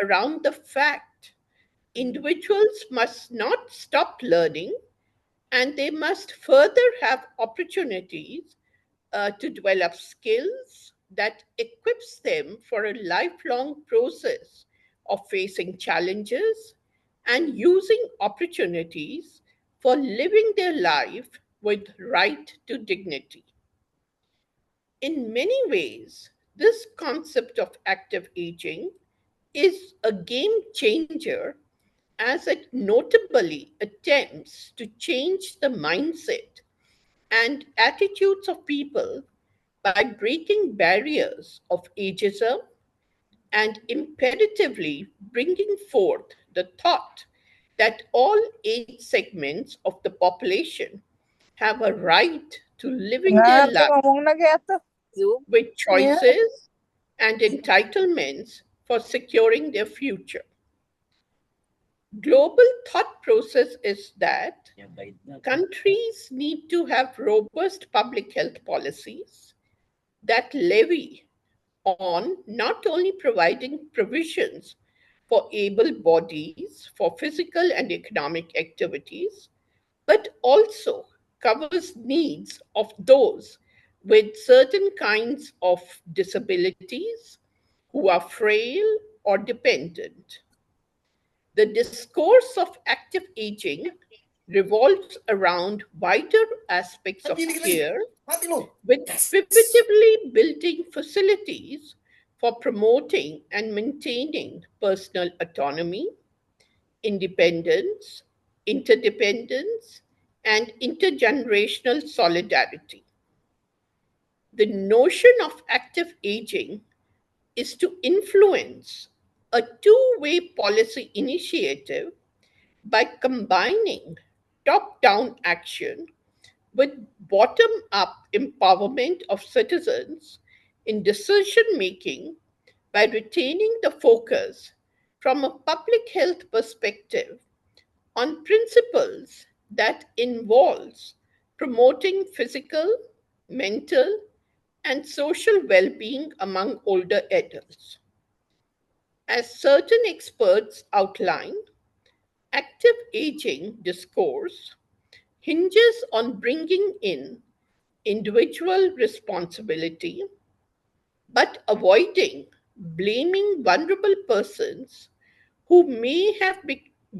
around the fact individuals must not stop learning and they must further have opportunities to develop skills that equips them for a lifelong process of facing challenges and using opportunities for living their life with right to dignity. In many ways, this concept of active aging is a game changer as it notably attempts to change the mindset and attitudes of people by breaking barriers of ageism and imperatively bringing forth the thought that all age segments of the population have a right to living Nga, their tuh life ngomong na kaya tuh. Zoom. with Ya. choices and entitlements for securing their future. Global thought process is that countries need to have robust public health policies that levy on not only providing provisions for able bodies for physical and economic activities, but also covers needs of those with certain kinds of disabilities who are frail or dependent. The discourse of active aging revolves around wider aspects of care with pivotively building facilities for promoting and maintaining personal autonomy, independence, interdependence, and intergenerational solidarity. The notion of active aging is to influence a two-way policy initiative by combining top down action with bottom up empowerment of citizens in decision making by retaining the focus from a public health perspective on principles that involves promoting physical, mental, and social well-being among older adults. As certain experts outline, active aging discourse hinges on bringing in individual responsibility, but avoiding blaming vulnerable persons who may have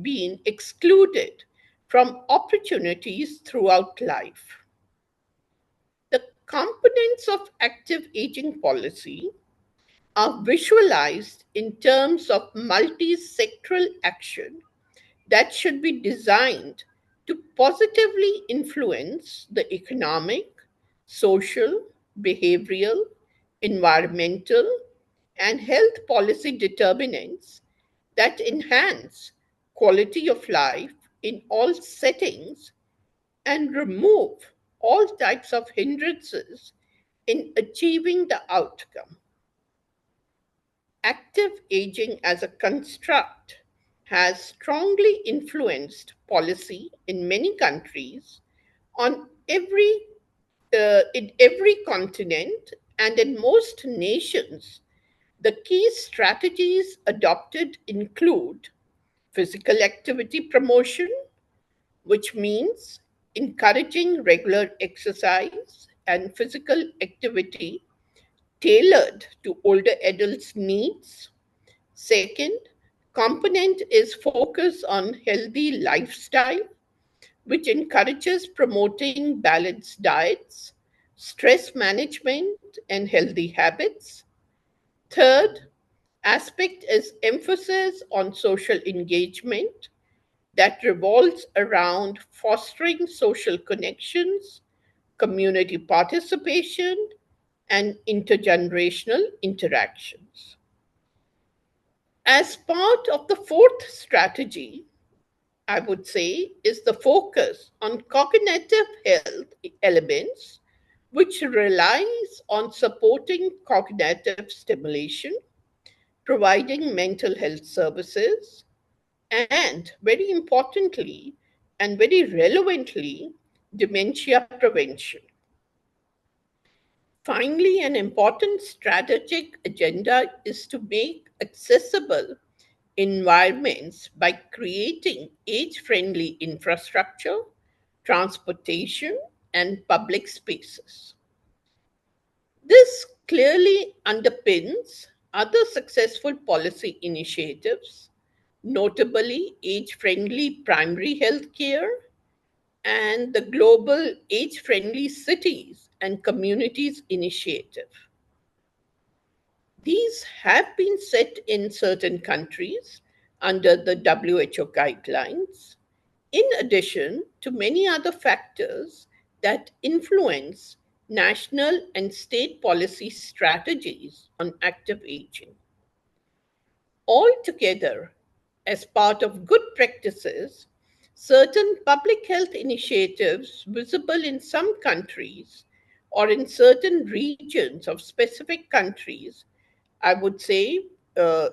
been excluded from opportunities throughout life. The components of active aging policy are visualized in terms of multi sectoral action that should be designed to positively influence the economic, social, behavioral, environmental, and health policy determinants that enhance quality of life in all settings and remove all types of hindrances in achieving the outcome. Active aging as a construct has strongly influenced policy in many countries on in every continent and in most nations. The key strategies adopted include physical activity promotion, which means encouraging regular exercise and physical activity tailored to older adults' needs. Second, component is focus on healthy lifestyle, which encourages promoting balanced diets, stress management, and healthy habits. Third, aspect is emphasis on social engagement that revolves around fostering social connections, community participation, and intergenerational interactions. As part of the fourth strategy, I would say, is the focus on cognitive health elements, which relies on supporting cognitive stimulation, providing mental health services, and very importantly and very relevantly, dementia prevention. Finally, an important strategic agenda is to make accessible environments by creating age friendly infrastructure, transportation, and public spaces. This clearly underpins other successful policy initiatives, notably age friendly primary health care and the Global Age Friendly Cities and Communities Initiative. These have been set in certain countries under the WHO guidelines, in addition to many other factors that influence national and state policy strategies on active aging. Altogether, as part of good practices, certain public health initiatives visible in some countries or in certain regions of specific countries, I would say, uh,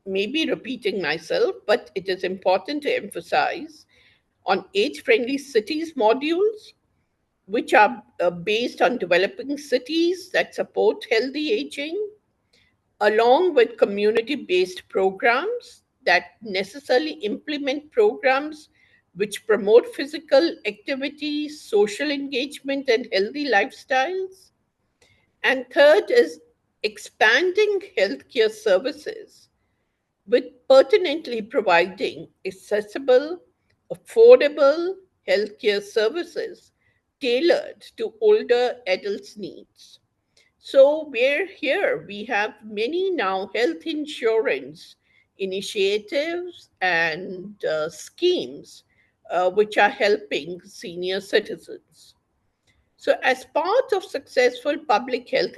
maybe repeating myself, but it is important to emphasize on age friendly cities modules, which are based on developing cities that support healthy aging, along with community based programs that necessarily implement programs which promote physical activity, social engagement, and healthy lifestyles. And third is expanding healthcare services with pertinently providing accessible, affordable healthcare services tailored to older adults' needs. So, we're here. We have many now health insurance initiatives and schemes which are helping senior citizens. So, as part of successful public health,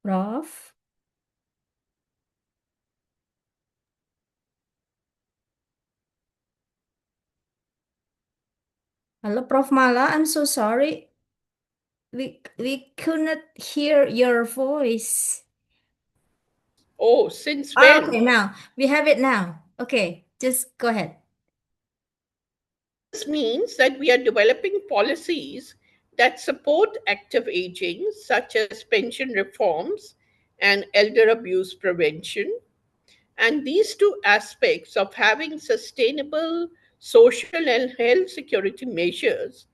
Prof. Hello, Prof. Mala. I'm so sorry. We could not hear your voice. oh, since Oh, okay, when? now we have it now. Okay, just go ahead. This means that we are developing policies that support active aging, such as pension reforms and elder abuse prevention. And these two aspects of having sustainable social and health security measures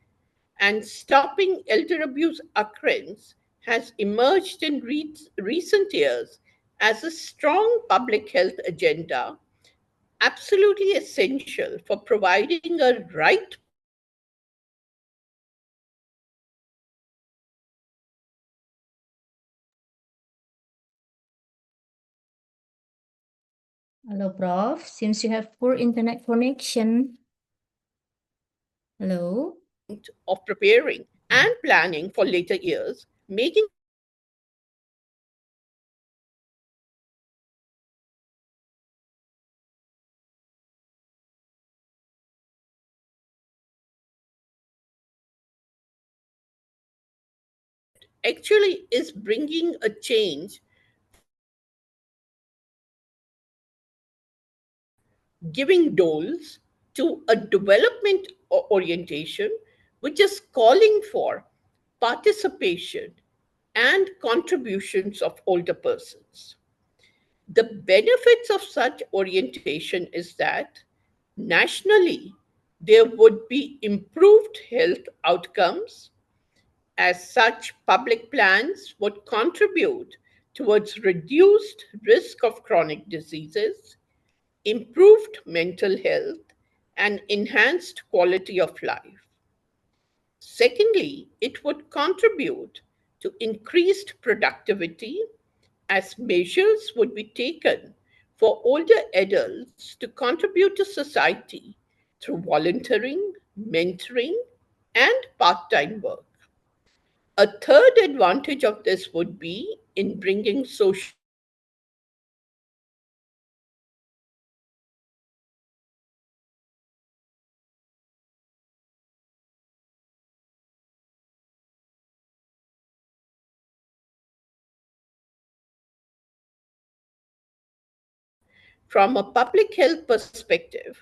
and stopping elder abuse occurrence has emerged in recent years as a strong public health agenda, absolutely essential for providing a right Hello, Prof. Seems you have poor internet connection. Hello? of preparing and planning for later years, making actually is bringing a change, giving doles to a development orientation which is calling for participation and contributions of older persons. The benefits of such orientation is that nationally there would be improved health outcomes. As such, public plans would contribute towards reduced risk of chronic diseases, improved mental health, and enhanced quality of life. Secondly, it would contribute to increased productivity as measures would be taken for older adults to contribute to society through volunteering, mentoring, and part time work. A third advantage of this would be in bringing social From a public health perspective,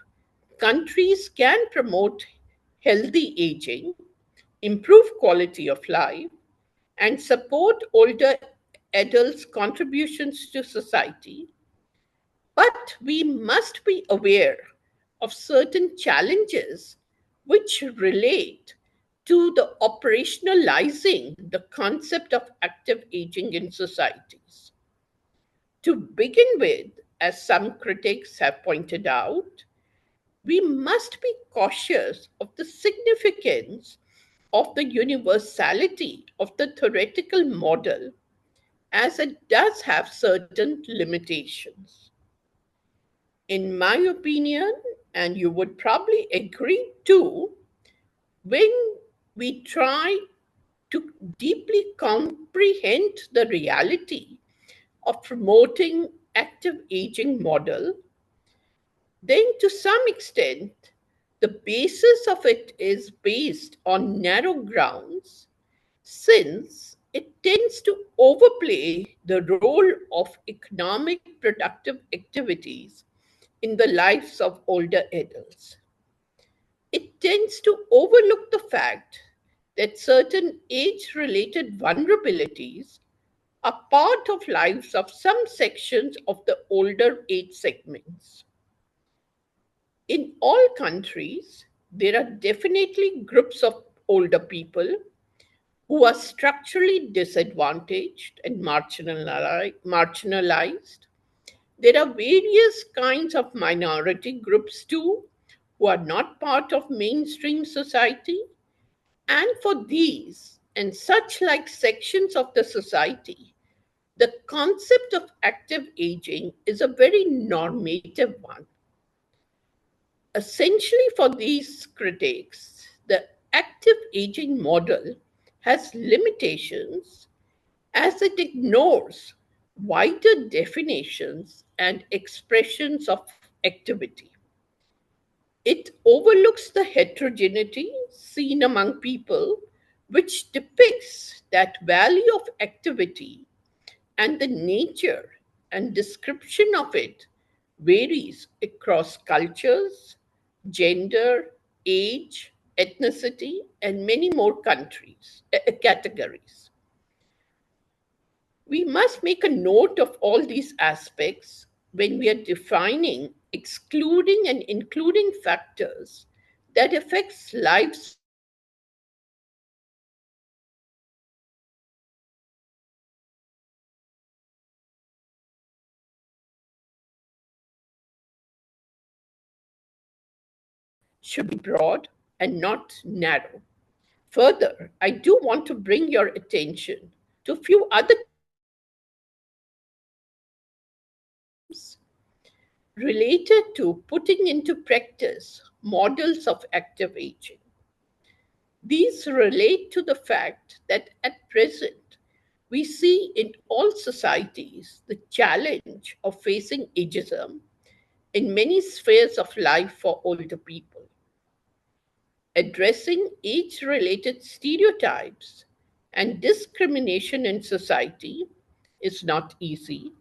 countries can promote healthy aging, improve quality of life, and support older adults' contributions to society. But we must be aware of certain challenges which relate to the operationalizing the concept of active aging in societies. To begin with, as some critics have pointed out, we must be cautious of the significance of the universality of the theoretical model, as it does have certain limitations. In my opinion, and you would probably agree too, when we try to deeply comprehend the reality of promoting active aging model, then to some extent the basis of it is based on narrow grounds, since it tends to overplay the role of economic productive activities in the lives of older adults. It tends to overlook the fact that certain age related vulnerabilities are part of lives of some sections of the older age segments. In all countries, there are definitely groups of older people who are structurally disadvantaged and marginalized. There are various kinds of minority groups too who are not part of mainstream society. And for these and such like sections of the society, the concept of active aging is a very normative one. Essentially, for these critics, the active aging model has limitations as it ignores wider definitions and expressions of activity. It overlooks the heterogeneity seen among people, which depicts that value of activity and the nature and description of it varies across cultures, gender, age, ethnicity, and many more categories. We must make a note of all these aspects when we are defining, excluding, and including factors that affects lives of older people in society. Should be broad and not narrow. Further, I do want to bring your attention to a few other themes related to putting into practice models of active aging. These relate to the fact that at present we see in all societies the challenge of facing ageism in many spheres of life for older people. Addressing age related stereotypes and discrimination in society is not easy,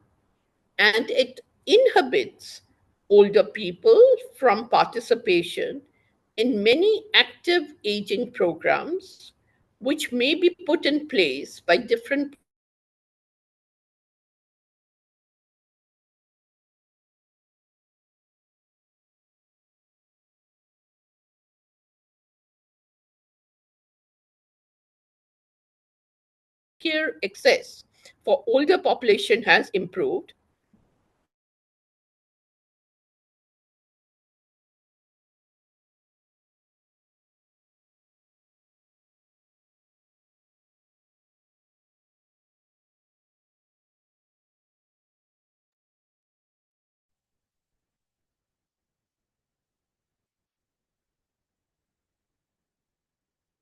and it inhibits older people from participation in many active aging programs which may be put in place by different policies and organizations. Healthcare access for older population has improved,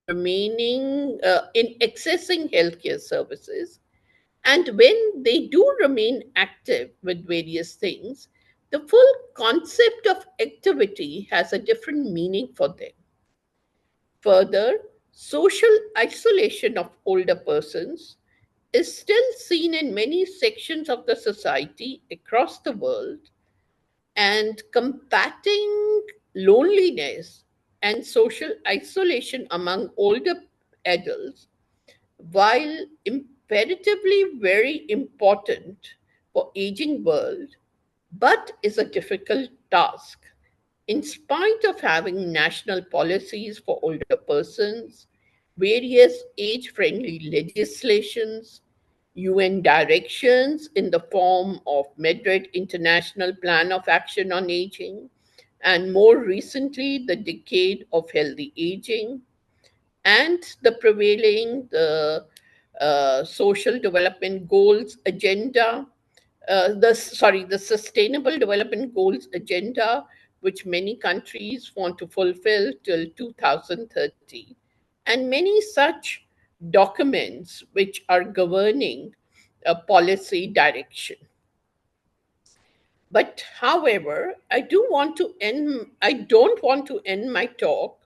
remaining in accessing healthcare services. And when they do remain active with various things, the full concept of activity has a different meaning for them. Further, social isolation of older persons is still seen in many sections of the society across the world, and combating loneliness and social isolation among older adults, while imperatively very important for aging world, but is a difficult task. In spite of having national policies for older persons, various age friendly legislations, UN directions in the form of Madrid International Plan of Action on Aging, and more recently, the Decade of Healthy Aging, and the prevailing Social Development Goals agenda, the Sustainable Development Goals agenda, which many countries want to fulfill till 2030, and many such documents which are governing a policy direction. But however, I don't want to end my talk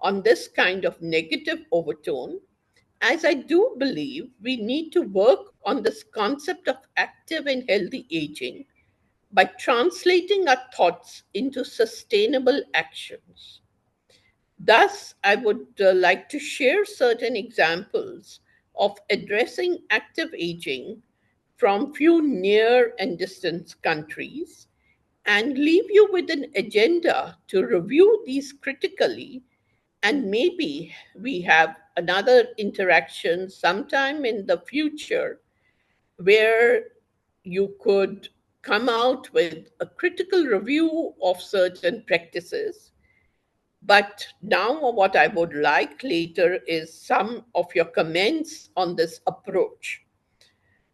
on this kind of negative overtone, as I do believe we need to work on this concept of active and healthy aging by translating our thoughts into sustainable actions. Thus, I would like to share certain examples of addressing active aging from few near and distant countries, and leave you with an agenda to review these critically, and maybe we have another interaction sometime in the future where you could come out with a critical review of certain practices. But now, what I would like later is some of your comments on this approach.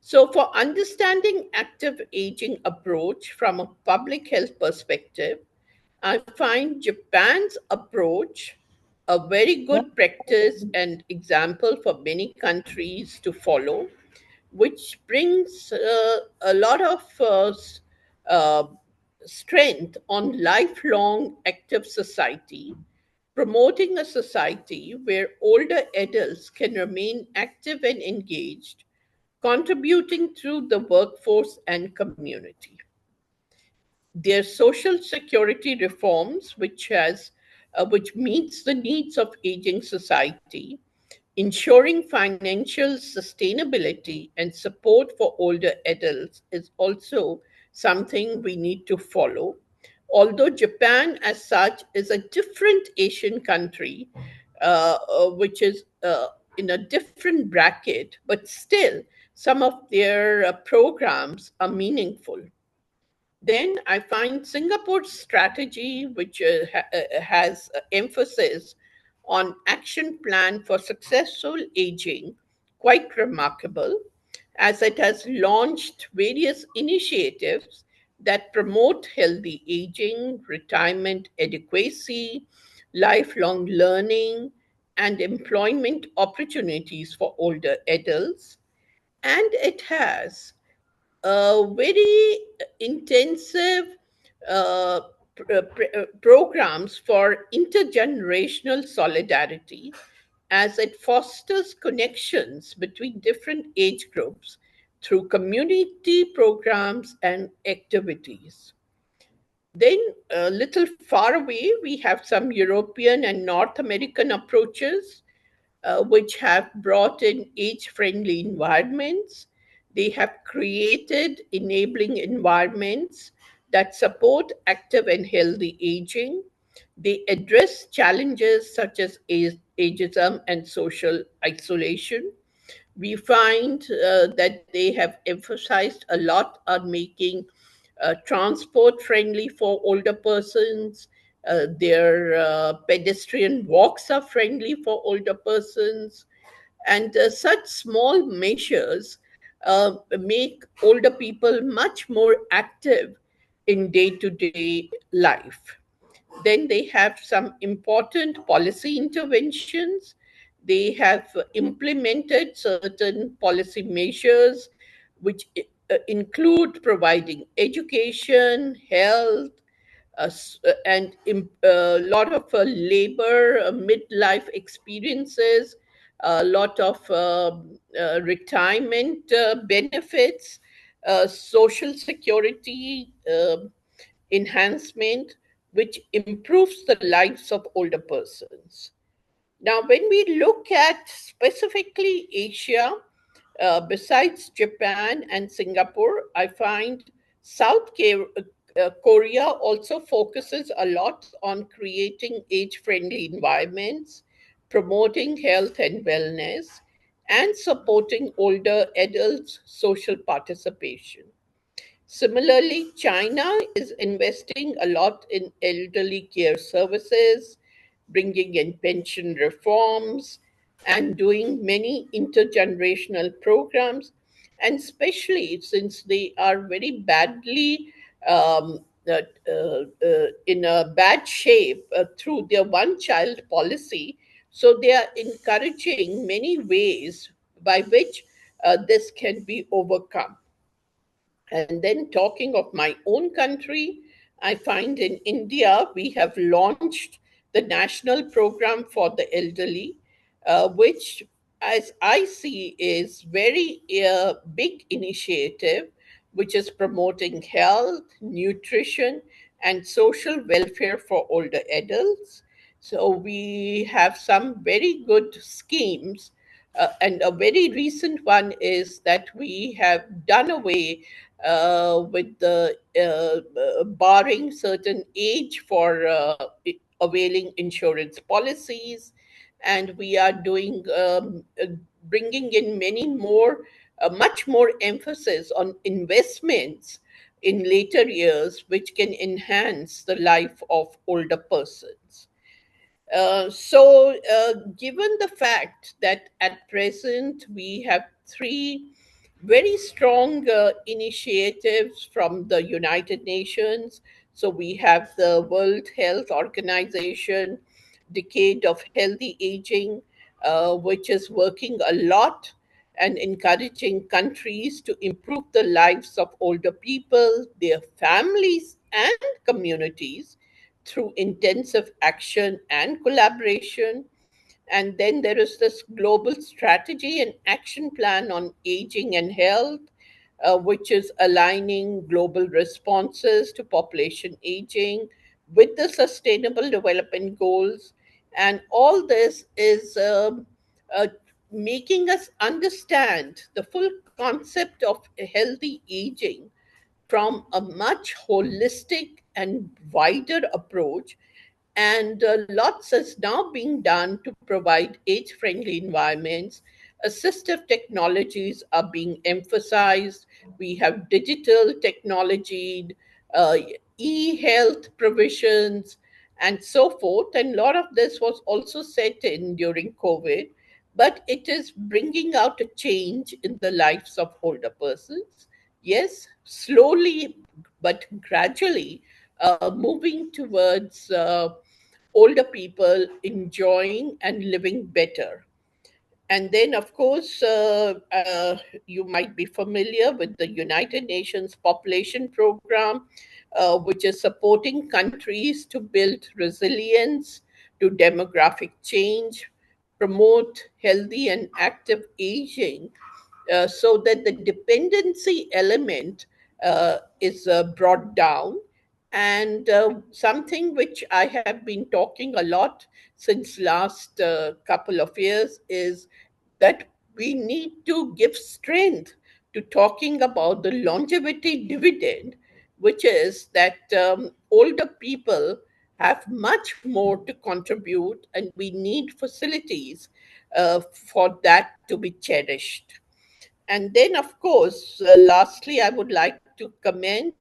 So, for understanding active aging approach from a public health perspective, I find Japan's approach a very Yep. good practice and example for many countries to follow, which brings a lot of uh, strength on lifelong active society, promoting a society where older adults can remain active and engaged, contributing through the workforce and community. Their social security reforms, which meets the needs of aging society, ensuring financial sustainability and support for older adults, is also something we need to follow. Although Japan, as such, is a different Asian country, which is in a different bracket, but still, some of their programs are meaningful. Then I find Singapore's strategy, which has emphasis on action plan for successful aging, quite remarkable, as it has launched various initiatives that promote healthy aging, retirement adequacy, lifelong learning, and employment opportunities for older adults. And it has very intensive uh, programs for intergenerational solidarity, as it fosters connections between different age groups through community programs and activities. Then, a little far away, we have some European and North American approaches which have brought in age friendly environments. They have created enabling environments that support active and healthy aging. They address challenges such as ageism and social isolation. We find that they have emphasized a lot on making transport friendly for older persons. Their pedestrian walks are friendly for older persons. And such small measures make older people much more active in day to day life. Then they have some important policy interventions. They have implemented certain policy measures which include providing education, health, and a lot of labor, midlife experiences, a lot of retirement benefits, social security enhancement, which improves the lives of older persons. Now, when we look at specifically Asia, besides Japan and Singapore, I find Korea also focuses a lot on creating age friendly environments, promoting health and wellness, and supporting older adults' social participation. Similarly, China is investing a lot in elderly care services, bringing in pension reforms, and doing many intergenerational programs. And especially since they are very badly in a bad shape through their one child policy, so they are encouraging many ways by which this can be overcome. And then, talking of my own country, I find in India we have launched the National Program for the Elderly, which, as I see, is very big initiative, which is promoting health, nutrition, and social welfare for older adults. So we have some very good schemes. And a very recent one is that we have done away with the barring certain age for availing insurance policies, and we are doing bringing in many more, much more emphasis on investments in later years, which can enhance the life of older persons. Given the fact that at present we have three very strong initiatives from the United Nations. So, we have the World Health Organization Decade of Healthy Aging, which is working a lot and encouraging countries to improve the lives of older people, their families, and communities through intensive action and collaboration. And then there is this global strategy and action plan on aging and health, which is aligning global responses to population aging with the Sustainable Development Goals. And all this is uh, making us understand the full concept of healthy aging from a much holistic and wider approach, and lots is now being done to provide age friendly environments. Assistive technologies are being emphasized. We have digital technology, uh, e health provisions, and so forth. And a lot of this was also set in during COVID, but it is bringing out a change in the lives of older persons. Yes, slowly but gradually moving towards older people enjoying and living better. And then, of course, you might be familiar with the United Nations Population Program, which is supporting countries to build resilience to demographic change, promote healthy and active aging, so that the dependency element is brought down. And something which I have been talking a lot since last couple of years is that we need to give strength to talking about the longevity dividend, which is that older people have much more to contribute, and we need facilities for that to be cherished. And then, of course, lastly, I would like to commend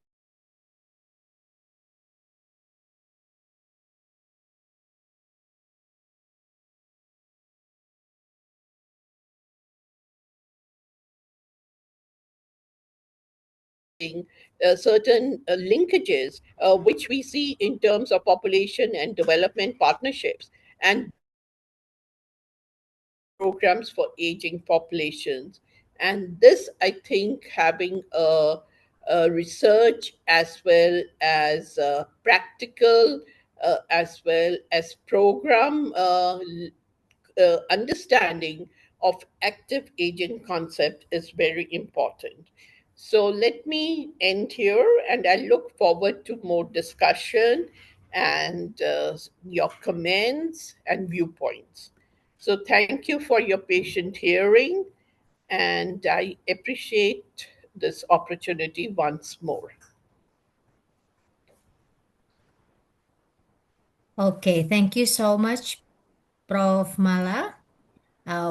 certain linkages which we see in terms of population and development partnerships, and programs for aging populations. And this, I think, having a research as well as practical as well as program understanding of active aging concept is very important. So let me end here, and I look forward to more discussion and your comments and viewpoints. So thank you for your patient hearing, and I appreciate this opportunity once more. Okay, thank you so much, Prof. Mala,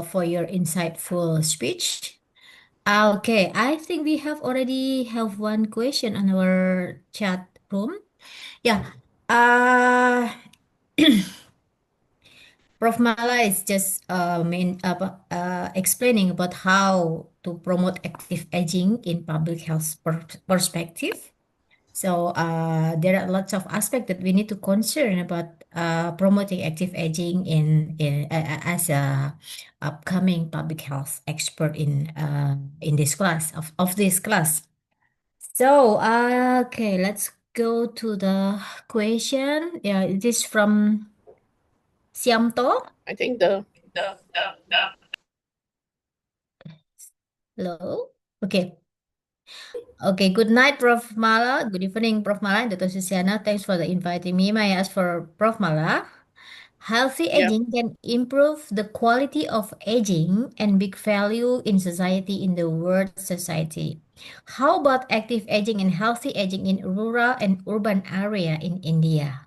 for your insightful speech. Okay, I think we have already have one question on our chat room. Yeah. Uh Prof. Mala is just explaining about how to promote active aging in public health perspective. So there are lots of aspects that we need to concern about promoting active aging as a upcoming public health expert in this class of this class. So okay, let's go to the question. Yeah, it is from Siamto. I think the Hello. Okay. Okay, good night, Prof. Mala. Good evening, Prof. Mala and Dr. Susiana. Thanks for the inviting me. May I ask for Prof. Mala? Healthy yeah. aging can improve the quality of aging and big value in society in the world society. How about active aging and healthy aging in rural and urban area in India?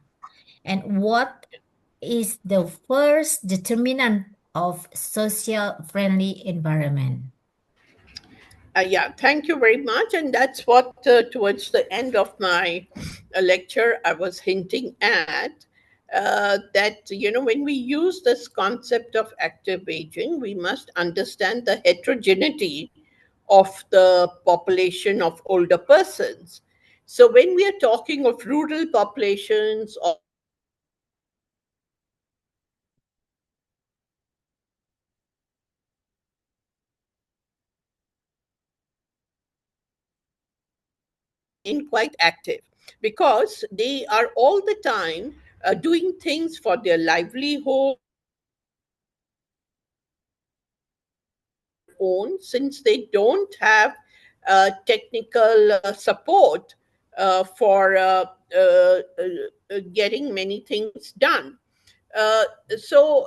And what is the first determinant of social friendly environment? Yeah, thank you very much. And that's what, towards the end of my lecture, I was hinting at. That, when we use this concept of active aging, we must understand the heterogeneity of the population of older persons. So, when we are talking of rural populations or urban populations, remain quite active because they are all the time doing things for their livelihood, on their own, since they don't have technical support for getting many things done. Uh, so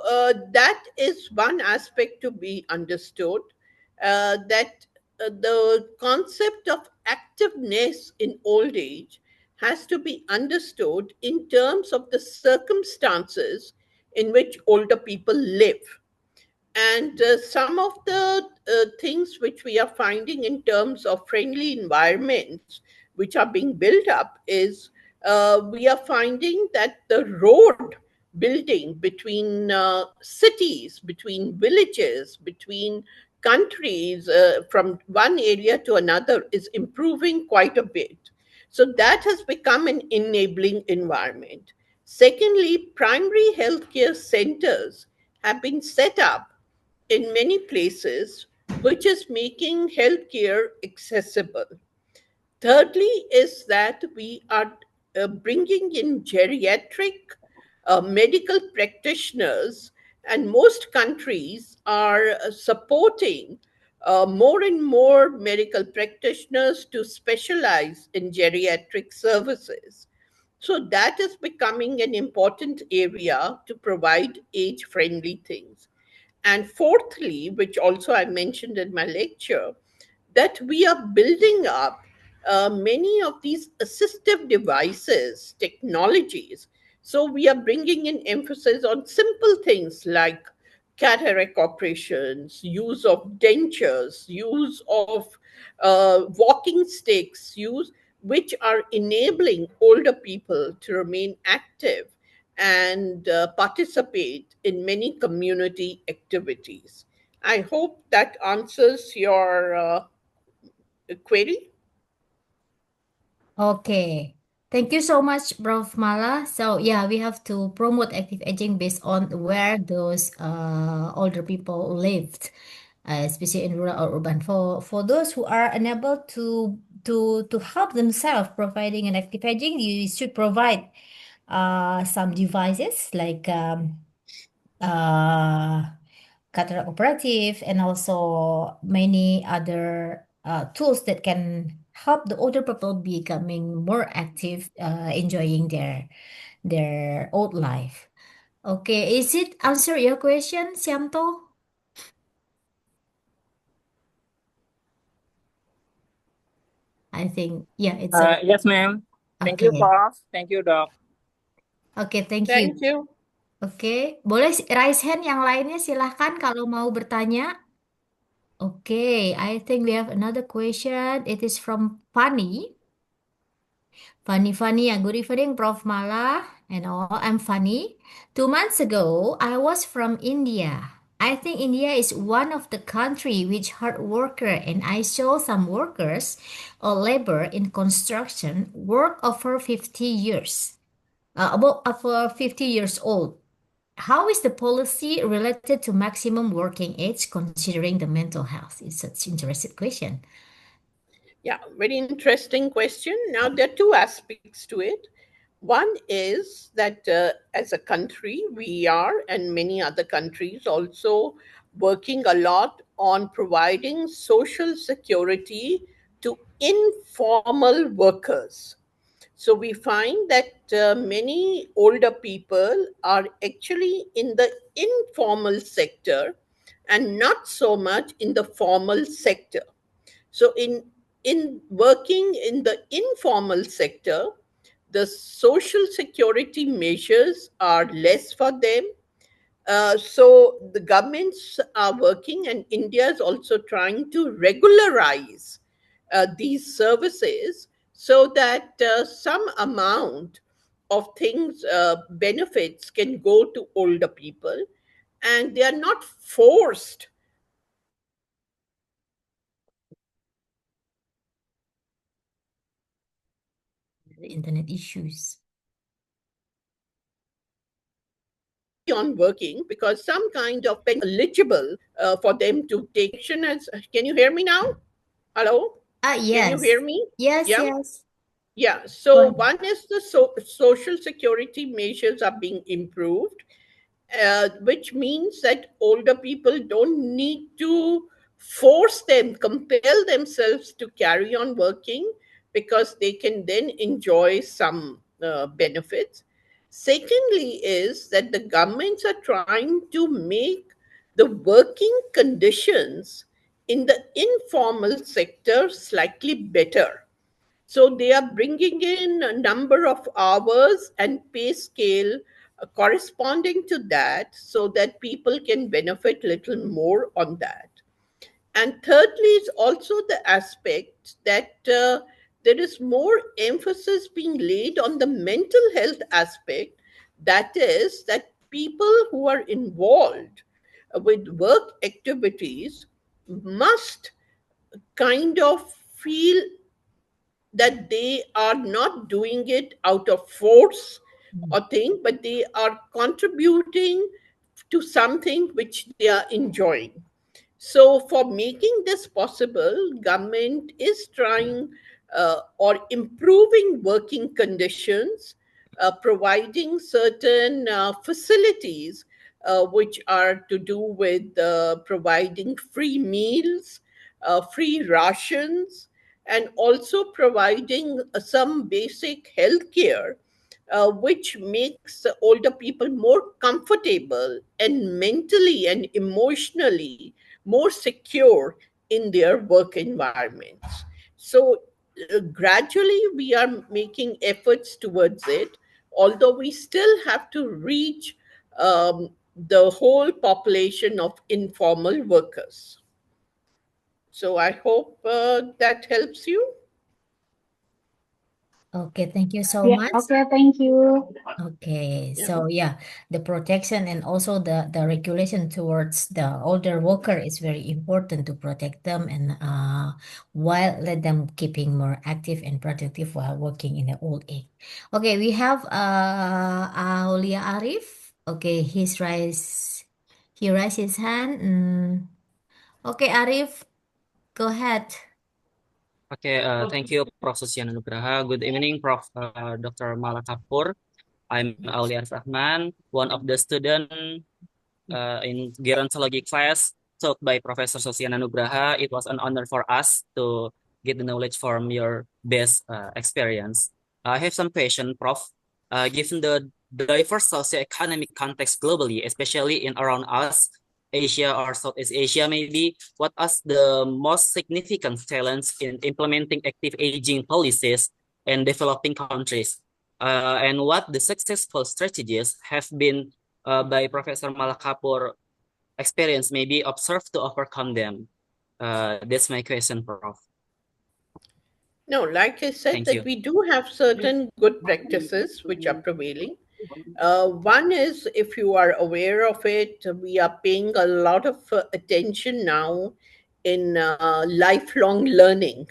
that is one aspect to be understood, that the concept of activeness in old age has to be understood in terms of the circumstances in which older people live. And some of the things which we are finding in terms of friendly environments which are being built up is, we are finding that the road building between cities, between villages, between countries, from one area to another is improving quite a bit. So that has become an enabling environment. Secondly, primary healthcare centers have been set up in many places, which is making healthcare accessible. Thirdly, is that we are bringing in geriatric medical practitioners, and most countries are supporting more and more medical practitioners to specialize in geriatric services. So that is becoming an important area to provide age friendly things. And fourthly, which also I mentioned in my lecture, that we are building up many of these assistive devices, technologies. So we are bringing in emphasis on simple things like cataract operations, use of dentures, use of walking sticks, use which are enabling older people to remain active and participate in many community activities. I hope that answers your query. Okay. Thank you so much, Prof. Mala. So yeah, we have to promote active aging based on where those older people lived, especially in rural or urban. For those who are unable to help themselves providing an active aging, you should provide some devices like uh cataract operative and also many other tools that can help the older people becoming more active, enjoying their old life. Okay, is it answer your question, Siamto? I think yeah, it's a Yes, ma'am. Thank you, okay. Prof. Thank you, Doc. Okay, thank you. Thank you. Oke, boleh raise hand yang lainnya silahkan kalau mau bertanya. Okay, I think we have another question. It is from Fanny. Funny, yeah. Good evening, Prof. Mala. And all, I'm Funny. 2 months ago, I was from India. I think India is one of the country which hard worker, and I saw some workers or labor in construction work over 50 years, about over 50 years old. How is the policy related to maximum working age considering the mental health? It's such interesting question. Yeah, very interesting question. Now, there are two aspects to it. One is that as a country, we are, and many other countries also, working a lot on providing social security to informal workers. So we find that many older people are actually in the informal sector and not so much in the formal sector. So in working in the informal sector, the social security measures are less for them. So the governments are working, and India is also trying to regularize these services so that some amount of things, benefits, can go to older people, and they are not forced The internet issues. on working because some kind of eligible for them to take action. As can you hear me now? Hello, can you hear Yes. me? Yes, Yeah. yes. Yeah, Go so ahead. one is the social security measures are being improved, which means that older people don't need to force them, compel themselves to carry on working because they can then enjoy some benefits. Secondly, is that the governments are trying to make the working conditions in the informal sector slightly better, so they are bringing in a number of hours and pay scale corresponding to that so that people can benefit little more on that. And thirdly is also the aspect that there is more emphasis being laid on the mental health aspect. That is, that people who are involved with work activities must kind of feel that they are not doing it out of force or thing, but they are contributing to something which they are enjoying. So, for making this possible, government is trying or improving working conditions, providing certain facilities which are to do with providing free meals, free rations, and also providing some basic health care, which makes the older people more comfortable and mentally and emotionally more secure in their work environments. So, gradually, we are making efforts towards it, although we still have to reach the whole population of informal workers. So, I hope that helps you. Okay, thank you so Yeah, much. okay, thank you. Okay, Yeah. so yeah, the protection and also the regulation towards the older worker is very important to protect them and while let them keeping more active and productive while working in the old age. Okay, we have Aulia Arif. Okay, he raised his hand. Okay, Arif, go ahead. Okay, thank you, Prof. Susiana Nugraha. Good evening, Prof. Dr. Mala Kapur. I'm Aulia Rahman, one of the student in gerontology class. talk by Professor Sosiana Nugraha. It was an honor for us to get the knowledge from your best experience. I have some question, Prof. Given the diverse socioeconomic context globally, especially in around us, Asia or Southeast Asia maybe, what are the most significant challenges in implementing active aging policies in developing countries? And what the successful strategies have been by Professor Malakapur experience maybe observed to overcome them? That's my question, Prof. No, like I said, Thank that you. we do have certain good practices which are prevailing. One is, if you are aware of it, we are paying a lot of attention now in lifelong learning.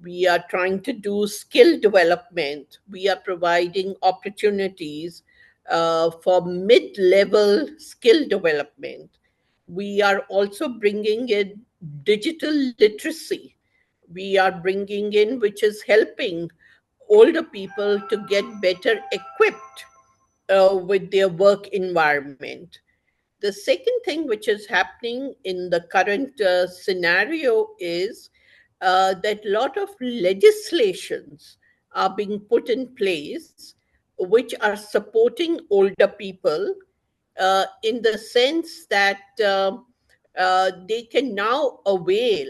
We are trying to do skill development. We are providing opportunities for mid level skill development. We are also bringing in digital literacy. We are bringing in, which is helping older people to get better equipped with their work environment. The second thing which is happening in the current scenario is that a lot of legislations are being put in place which are supporting older people in the sense that they can now avail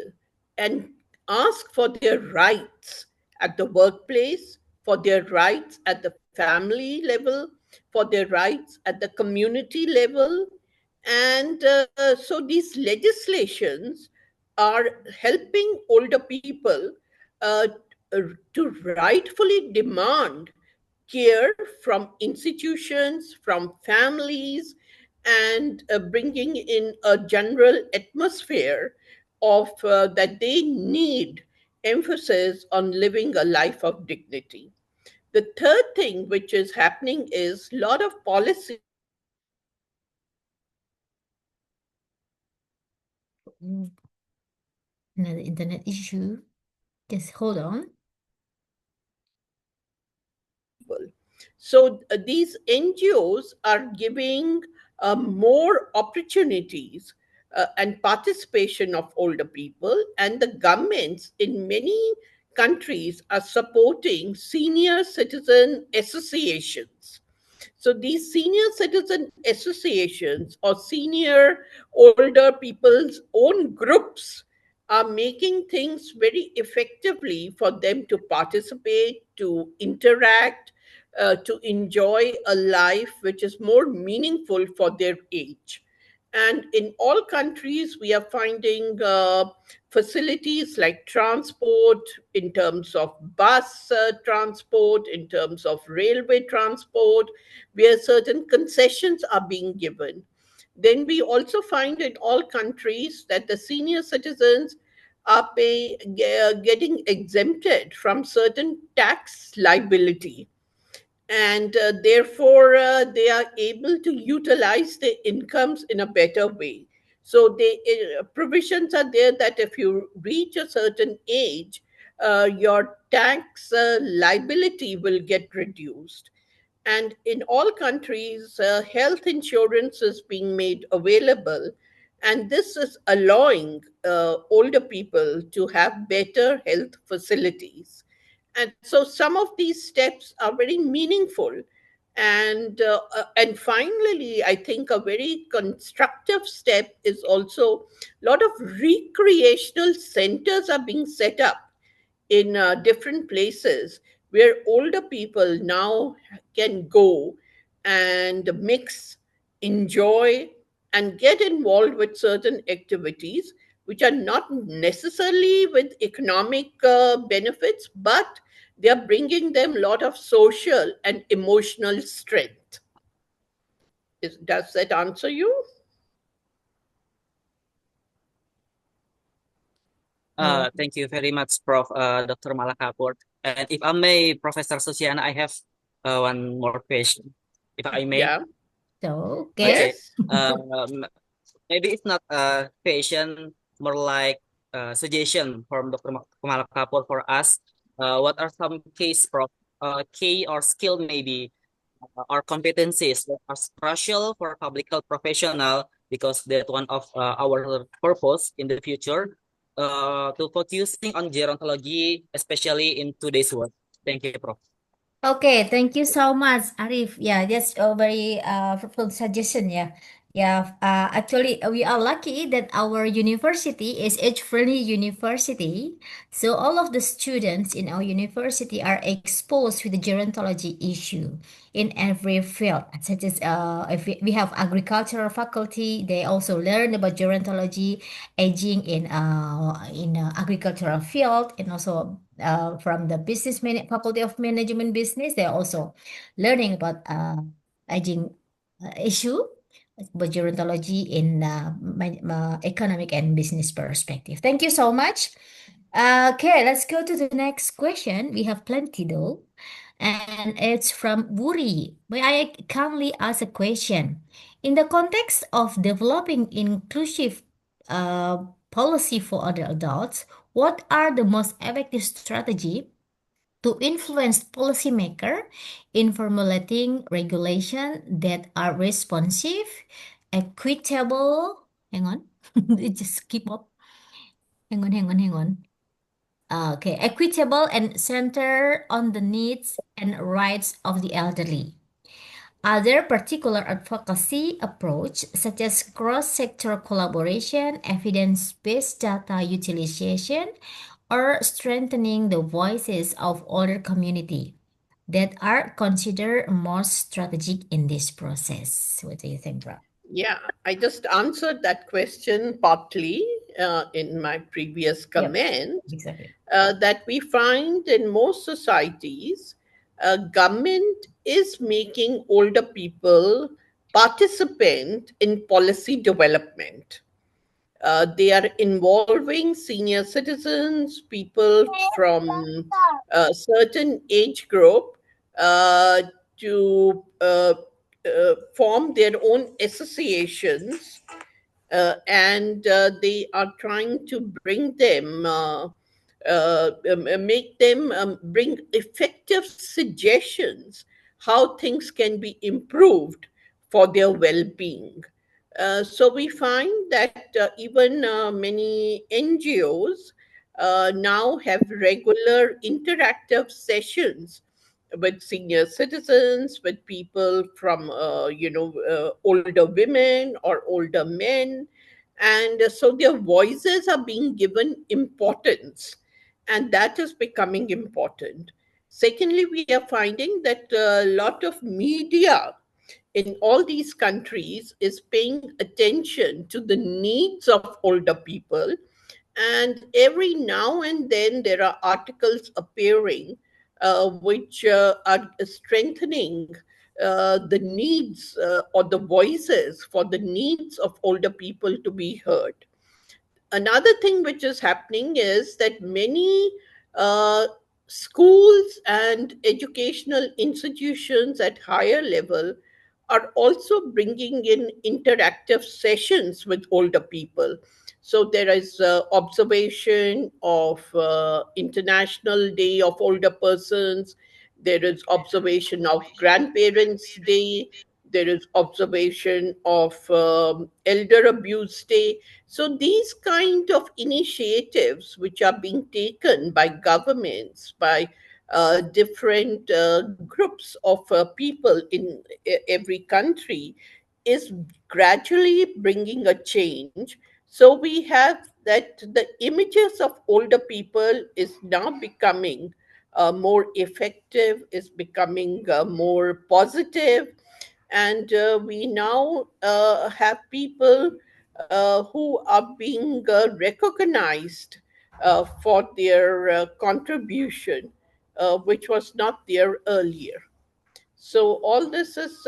and ask for their rights at the workplace, for their rights at the family level, for their rights at the community level. And so these legislations are helping older people uh, to rightfully demand care from institutions, from families, and bringing in a general atmosphere of that they need emphasis on living a life of dignity. The third thing which is happening is a lot of policies are being implemented Mm, Another internet issue. Just hold on. people. So these NGOs are giving more opportunities and participation of older people, and the governments in many countries are supporting senior citizen associations. So these senior citizen associations or senior older people's own groups are making things very effectively for them to participate, to interact, to enjoy a life which is more meaningful for their age. And in all countries, we are finding facilities like transport, in terms of bus transport, in terms of railway transport, where certain concessions are being given. Then we also find in all countries that the senior citizens are getting exempted from certain tax liability, and therefore they are able to utilize their incomes in a better way. So the provisions are there that if you reach a certain age, your tax liability will get reduced. And in all countries, health insurance is being made available, and this is allowing older people to have better health facilities. And so some of these steps are very meaningful. And finally, I think a very constructive step is also a lot of recreational centers are being set up in different places where older people now can go and mix, enjoy, and get involved with certain activities which are not necessarily with economic benefits, but they are bringing them a lot of social and emotional strength. Does that answer you? Oh, Thank you very much, Prof. Dr. Malakapur. And if I may, Professor Sosiana, I have one more question, if I may. Yeah. so okay. Okay. Yes. Um, Maybe it's not a question, more like a suggestion from Dr. Malakapur for us. What are some case, Prof, key or skill maybe or competencies that are crucial for public health professional because that one of our purpose in the future to focusing on gerontology, especially in today's world. Thank you, Prof. Okay, thank you so much, Arif. Yeah, that's a very fruitful suggestion. Yeah, yeah. Actually, we are lucky that our university is age-friendly university. So all of the students in our university are exposed with the gerontology issue in every field, such as if we have agricultural faculty, they also learn about gerontology, aging in agricultural field, and also from the faculty of management business, they're also learning about aging issue, but gerontology in economic and business perspective. Thank you so much. Okay, let's go to the next question. We have plenty though, and it's from Wuri. May I kindly ask a question? In the context of developing inclusive uh, policy for other adults, what are the most effective strategy to influence policymaker in formulating regulation that are responsive, equitable, hang on, it just keep up, hang on. Okay, equitable and center on the needs and rights of the elderly. Other particular advocacy approach, such as cross-sector collaboration, evidence-based data utilization, or strengthening the voices of older community that are considered more strategic in this process. What do you think, Rob? Yeah, I just answered that question partly in my previous Yep, comment, exactly. that we find in most societies, government is making older people participant in policy development. They are involving senior citizens, people from a certain age group, uh, to form their own associations, and they are trying to bring them, make them bring effective suggestions how things can be improved for their well-being. So we find that even many NGOs now have regular interactive sessions with senior citizens, with people from older women or older men, and so their voices are being given importance, and that is becoming important. Secondly, we are finding that a lot of media in all these countries is paying attention to the needs of older people, and every now and then there are articles appearing which are strengthening the needs or the voices for the needs of older people to be heard. Another thing which is happening is that many uh, schools and educational institutions at higher level are also bringing in interactive sessions with older people. So there is observation of International Day of Older Persons. There is observation of Grandparents Day. There is observation of Elder Abuse Day. So these kind of initiatives, which are being taken by governments, by different groups of people in every country, is gradually bringing a change. So we have that the images of older people is now becoming more effective, is becoming more positive, and we now have people who are being recognized for their contribution, which was not there earlier. So all this is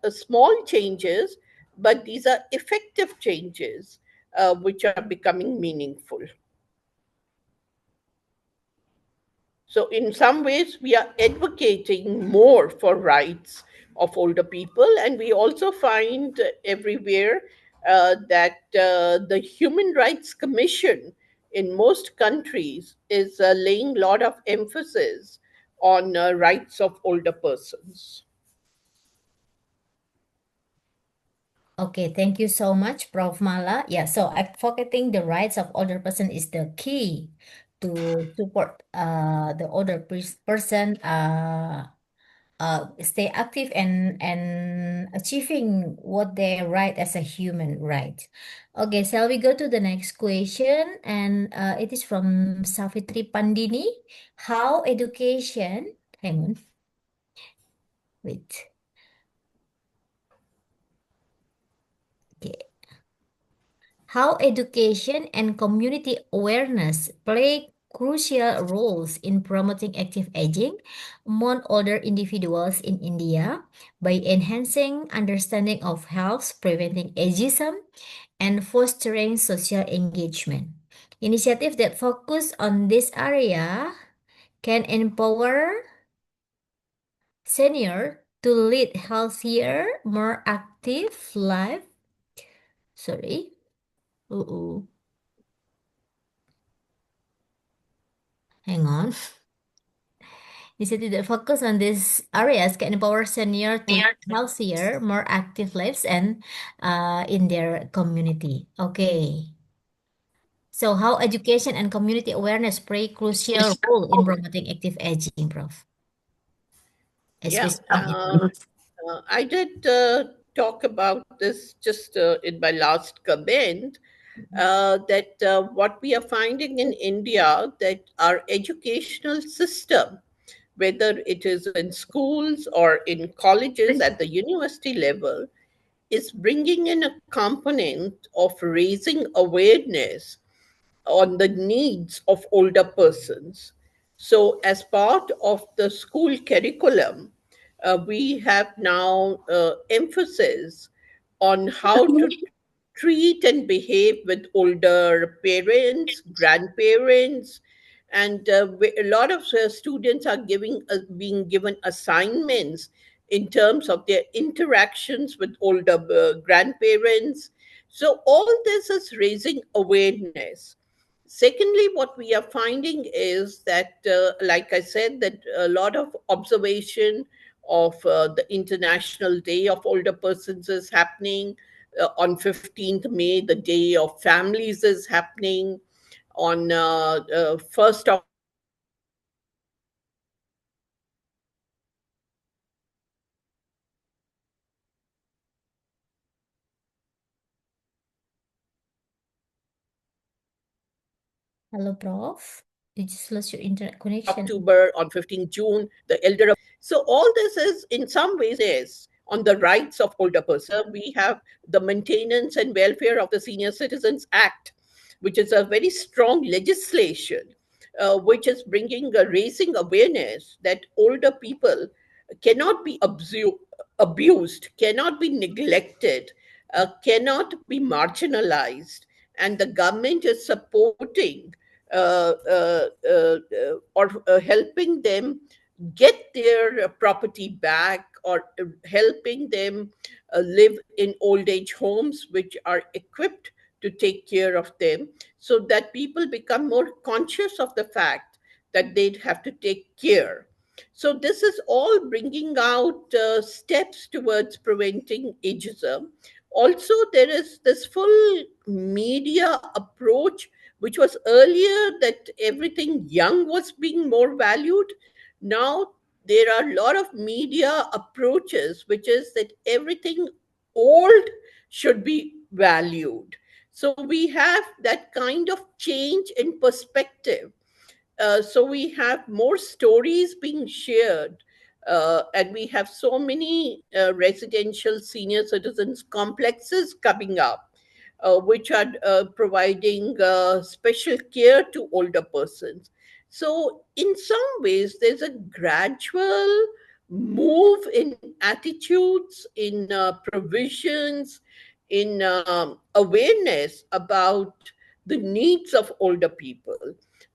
small changes, but these are effective changes which are becoming meaningful. So, in some ways, we are advocating more for rights of older people, and we also find everywhere that the Human Rights Commission in most countries is laying a lot of emphasis on rights of older persons. Okay, thank you so much, Prof. Mala. Yeah, so advocating the rights of older person is the key to support the older person stay active and achieving what they right as a human right. Okay, shall we go to the next question? And it is from Savitri Pandini. How education, hang on, wait. Okay. How education and community awareness play crucial roles in promoting active aging among older individuals in India by enhancing understanding of health, preventing ageism, and fostering social engagement. Initiatives that focus on this area can empower senior to lead healthier, more active life. Sorry. Uh-oh. Hang on. Initiatives that focus on these areas can empower senior to live healthier, more active lives and in their community. Okay. So how education and community awareness play crucial role in promoting active aging, Prof. Yeah, Especially on it. I did talk about this just in my last comment. That what we are finding in India, that our educational system, whether it is in schools or in colleges at the university level, is bringing in a component of raising awareness on the needs of older persons. So, as part of the school curriculum, we have now emphasis on how to treat and behave with older parents, grandparents, and a lot of students are being given assignments in terms of their interactions with older grandparents. So all this is raising awareness. Secondly, what we are finding is that, like I said, that a lot of observation of the International Day of Older Persons is happening. On 15th May, the Day of Families is happening. On 1st October, the Day of Remembrance of Older Persons is happening. Hello, Prof. You just lost your internet connection. On 15th June, the elder. So all this is in some ways awareness on the rights of older persons. We have the Maintenance and Welfare of the Senior Citizens Act, which is a very strong legislation, which is bringing raising awareness that older people cannot be abused, cannot be neglected, cannot be marginalized, and the government is supporting or helping them get their property back, or helping them live in old age homes which are equipped to take care of them, so that people become more conscious of the fact that they'd have to take care. So, this is all bringing out steps towards preventing ageism. Also, there is this full media approach, which was earlier that everything young was being more valued. Now, there are a lot of media approaches, which is that everything old should be valued. So, we have that kind of change in perspective. So we have more stories being shared, and we have so many residential senior citizens complexes coming up, which are providing special care to older persons. So, in some ways, there's a gradual move in attitudes, in provisions, in awareness about the needs of older people.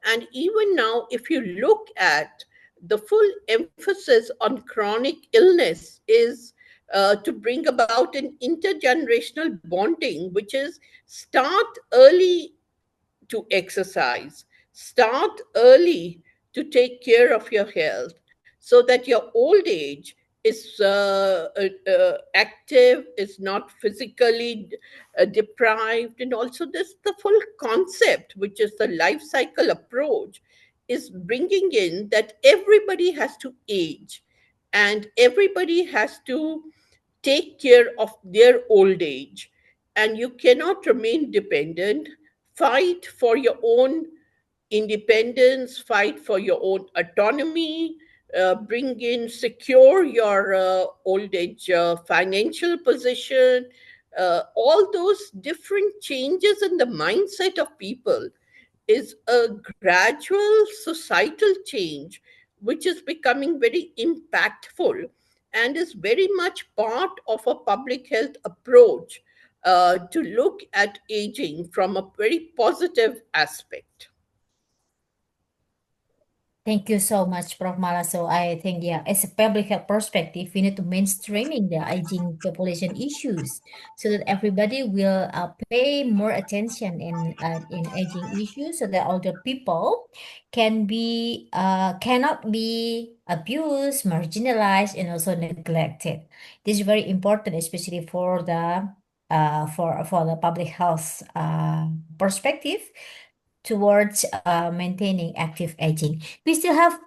And even now, if you look at the full emphasis on chronic illness is to bring about an intergenerational bonding, which is start early to exercise, start early to take care of your health, so that your old age is active, is not physically deprived, and also this the full concept, which is the life cycle approach, is bringing in that everybody has to age and everybody has to take care of their old age, and you cannot remain dependent. Fight for your own independence, fight for your own autonomy, bring in, secure your old age financial position. All those different changes in the mindset of people is a gradual societal change which is becoming very impactful and is very much part of a public health approach to look at aging from a very positive aspect. Thank you so much, Prof. Mala. So I think, yeah, as a public health perspective, we need to mainstreaming the aging population issues so that everybody will pay more attention in aging issues, so that older people cannot be abused, marginalized, and also neglected. This is very important, especially for the public health perspective towards maintaining active aging. We still have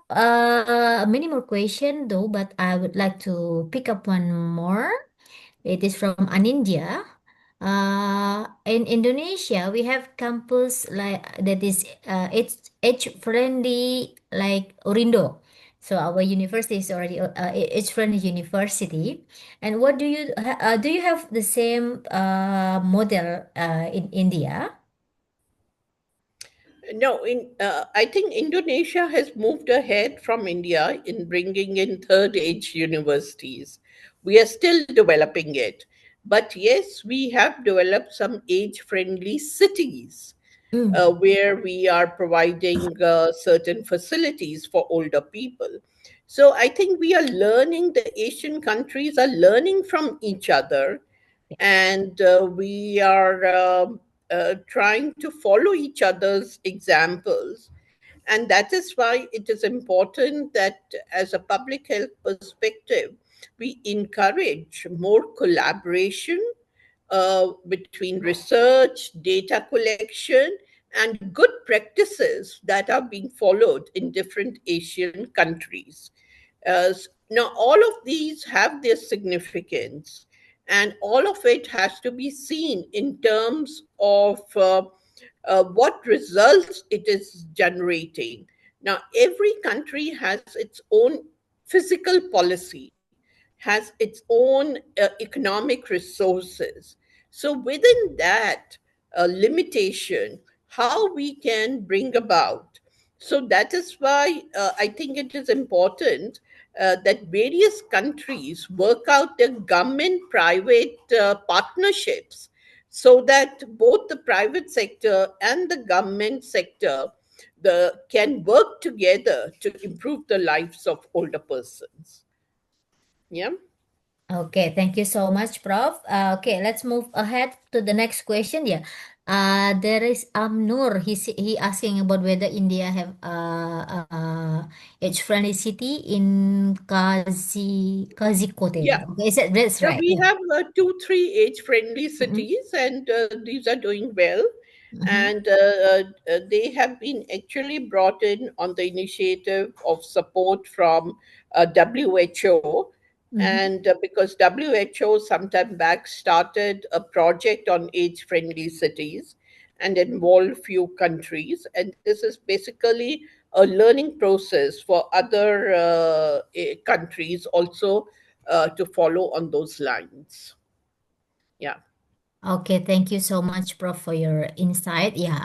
many more questions though, but I would like to pick up one more. It is from Anindya. In Indonesia, we have campus like that is it's age friendly like Urindo. So our university is already age friendly university. And what do you have the same model in India? No, I think Indonesia has moved ahead from India in bringing in third age universities. We are still developing it. But yes, we have developed some age friendly cities Mm. where we are providing certain facilities for older people. So I think we are learning, the Asian countries are learning from each other, and we are trying to follow each other's examples. And that is why it is important that, as a public health perspective, we encourage more collaboration between research, data collection, and good practices that are being followed in different Asian countries. Now, all of these have their significance, and all of it has to be seen in terms of what results it is generating. Now, every country has its own physical policy, has its own economic resources. So, within that limitation, how we can bring about. So, that is why I think it is important that various countries work out their government private partnerships so that both the private sector and the government sector can work together to improve the lives of older persons. Yeah. Okay, thank you so much, Prof. Okay, let's move ahead to the next question. Yeah, there is Amnur. He asking about whether India have age friendly city in Kazikote. Yeah. Okay, that's Yeah, right? we Yeah. have two, three age-friendly Mm-hmm. cities, and these are doing well. Mm-hmm. And they have been actually brought in on the initiative of support from WHO. Mm-hmm. And because WHO sometime back started a project on age-friendly cities and involved few countries, and this is basically a learning process for other countries also to follow on those lines. Yeah. Okay, thank you so much, Prof, for your insight. Yeah,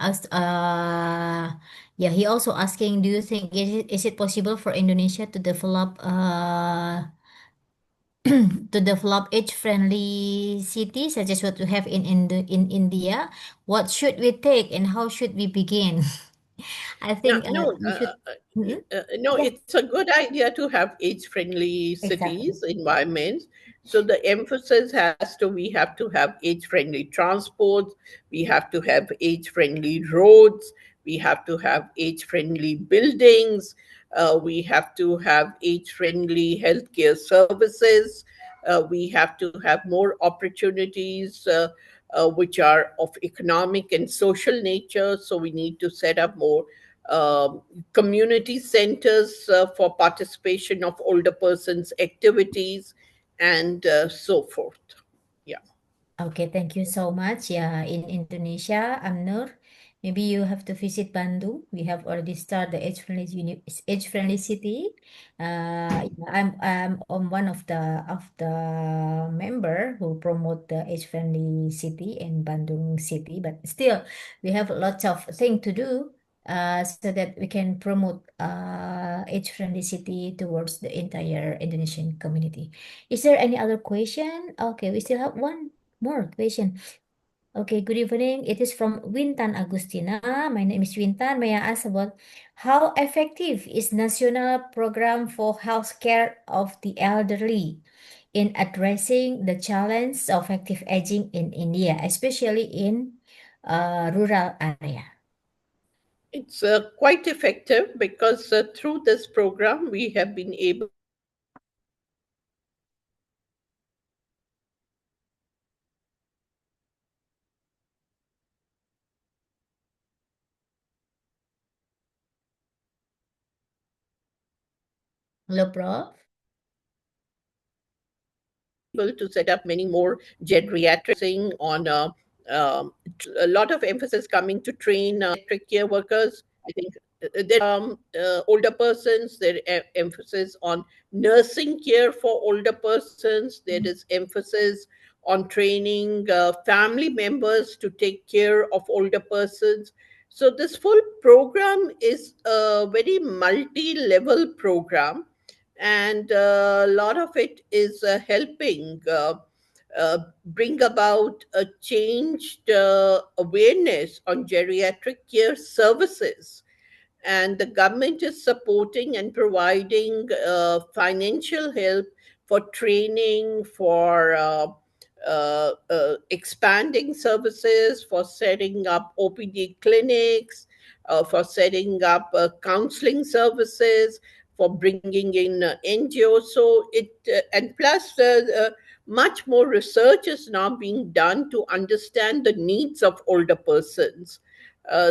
yeah. He also asking, do you think is it possible for Indonesia to develop to develop age-friendly cities such as what we have in India? What should we take and how should we begin? I No, think no, we should. Mhm. no. Yeah, It's a good idea to have age-friendly exactly. cities, environments. So the emphasis has to we have to have age-friendly transport. We have to have age-friendly roads. We have to have age-friendly buildings. We have to have age friendly healthcare services. We have to have more opportunities which are of economic and social nature. So we need to set up more community centers for participation of older persons' activities and so forth. Yeah. Okay, thank you so much. Yeah, in Indonesia, Amnur, maybe you have to visit Bandung. We have already started the age-friendly city. Yeah, I'm on one of the member who promote the age-friendly city in Bandung city, but still we have lots of thing to do. So that we can promote age-friendly city towards the entire Indonesian community. Is there any other question? Okay, we still have one more question. Okay, good evening. It is from Wintan Agustina. My name is Wintan. May I ask about how effective is national program for healthcare of the elderly in addressing the challenge of active aging in India, especially in rural area? It's quite effective because through this program, we have been able Hello, Prof. to set up many more geriatrics on a lot of emphasis coming to train geriatric care workers. I think there older persons, there emphasis on nursing care for older persons. There is emphasis on training family members to take care of older persons. So this full program is a very multi-level program, and a lot of it is helping bring about a changed awareness on geriatric care services. And the government is supporting and providing financial help for training, for expanding services, for setting up OPD clinics, for setting up counseling services, for bringing in NGOs. So and plus, much more research is now being done to understand the needs of older persons.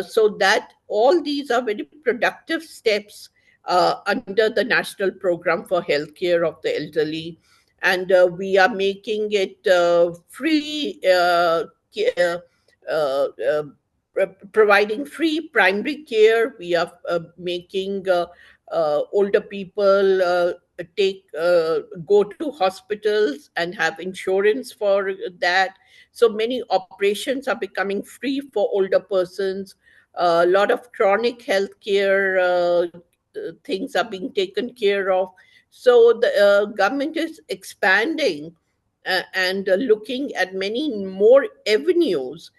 So that all these are very productive steps under the National Program for Healthcare of the Elderly. And we are making it free, uh, providing free primary care. We are making older people take go to hospitals and have insurance for that. So many operations are becoming free for older persons. A lot of chronic health care things are being taken care of. So the government is expanding and looking at many more avenues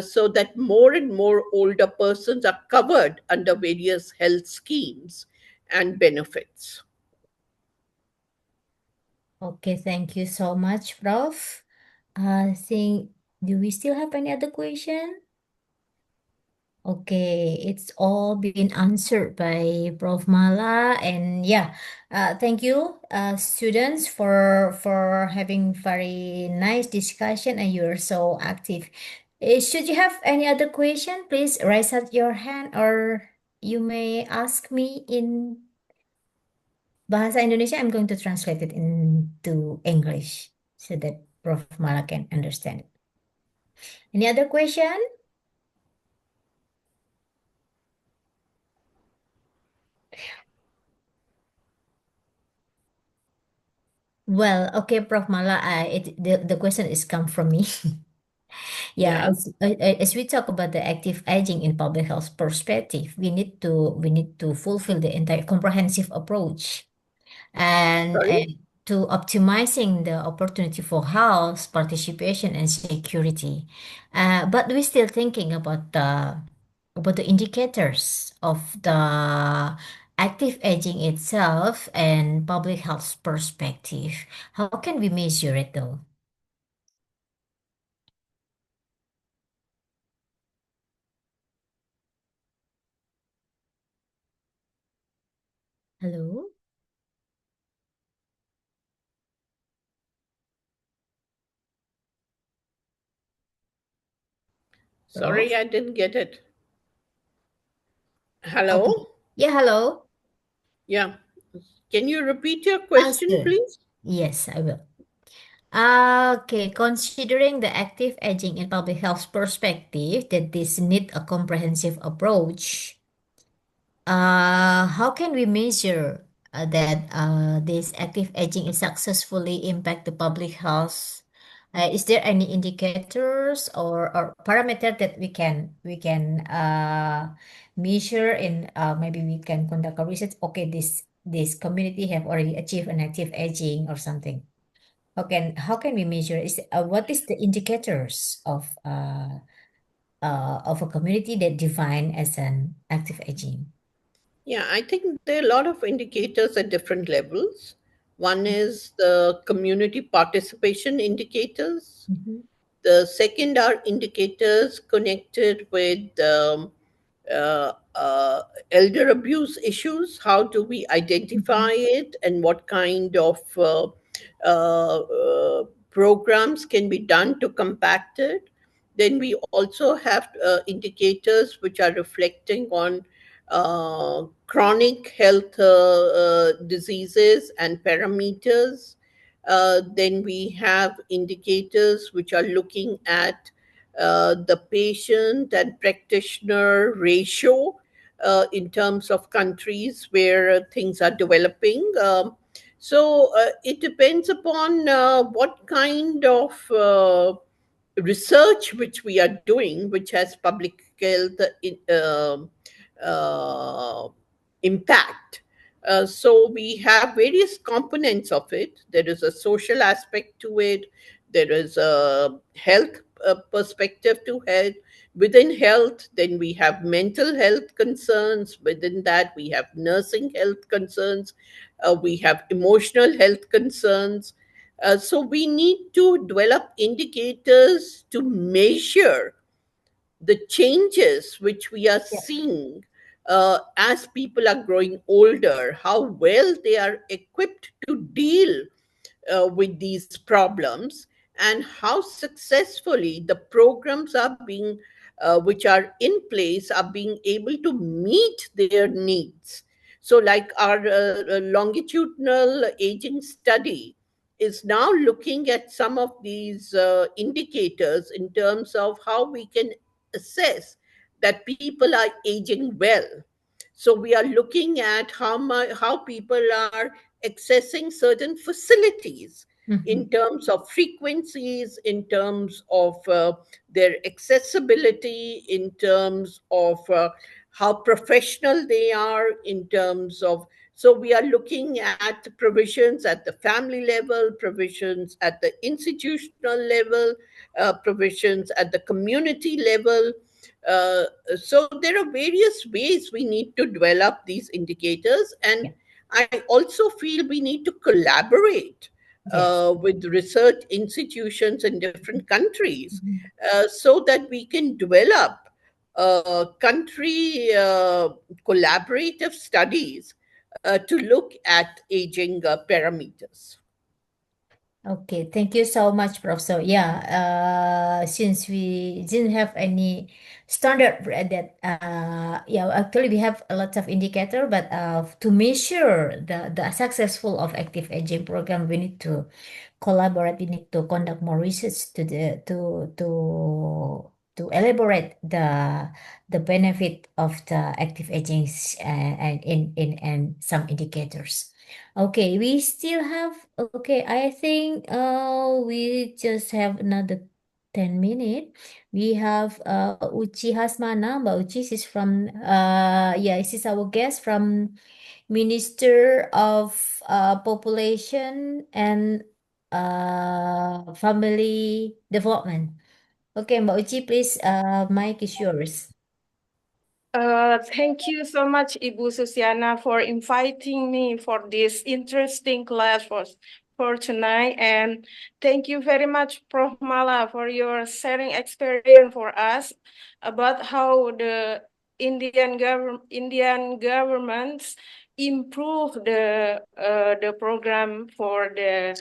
so that more and more older persons are covered under various health schemes and benefits. Okay, thank you so much, Prof. I think, do we still have any other question? Okay, it's all been answered by Prof. Mala, and yeah, thank you, students, for having very nice discussion, and you're so active. Should you have any other question, please raise up your hand, or you may ask me in Bahasa Indonesia. I'm going to translate it into English so that Prof. Mala can understand it. Any other question? Well, okay, Prof. Mala, the question is come from me. Yeah, Yeah. as we talk about the active aging in public health perspective, we need to fulfill the entire comprehensive approach Sorry. and to optimizing the opportunity for health, participation, and security. But we're still thinking about the indicators of the active aging itself and public health perspective. How can we measure it though? Hello? Sorry, Prof? I didn't get it. Okay. Hello? Yeah, hello. Yeah. Can you repeat your Ah, question, sure. please? Yes, I will. Okay, considering the active aging in public health perspective, that this need a comprehensive approach. How can we measure that this active aging is successfully impact the public health? Is there any indicators or parameter that we can measure in maybe we can conduct a research? Okay, this community have already achieved an active aging or something. How can we measure? What is the indicators of a community that define as an active aging? Yeah, I think there are a lot of indicators at different levels. One is the community participation indicators. Mhm. The second are indicators connected with uh, uh, elder abuse issues. How do we identify Mhm. it, and what kind of programs can be done to compact it? Then we also have indicators which are reflecting on chronic health diseases and parameters. Then we have indicators which are looking at the patient and practitioner ratio in terms of countries where things are developing. So it depends upon what kind of research which we are doing, which has public health uh, impact. So we have various components of it. There is a social aspect to it. There is a health perspective to health. Within health, then we have mental health concerns. Within that, we have nursing health concerns. We have emotional health concerns. So we need to develop indicators to measure the changes which we are Yeah. seeing as people are growing older, how well they are equipped to deal with these problems, and how successfully the programs are being which are in place are being able to meet their needs. So like our longitudinal aging study is now looking at some of these indicators in terms of how we can assess that people are aging well. So we are looking at how people are accessing certain facilities in Mhm. terms of frequencies, in terms of their accessibility, in terms of how professional they are, in terms of. So we are looking at provisions at the family level, provisions at the institutional level, provisions at the community level. Uh, so there are various ways we need to develop these indicators, and Yeah. I also feel we need to collaborate Yes. with research institutions in different countries Mhm. so that we can develop country collaborative studies to look at aging parameters. Okay, thank you so much, Prof. So yeah, since we didn't have any standard that yeah, actually we have a lot of indicator, but to measure the successful of active aging program, we need to collaborate. We need to conduct more research to elaborate the benefit of the active aging and in some indicators. Okay, we still have, okay, I think we just have another 10 minutes. We have Uchi Hasmana. Mbak Uchi is from yeah, this is our guest from Minister of Population and Family Development. Okay, Mbak Uchi, please, mic is yours. Thank you so much, Ibu Susiana, for inviting me for this interesting class for tonight. And thank you very much, Prof. Mala, for your sharing experience for us about how the Indian governments improve the program for the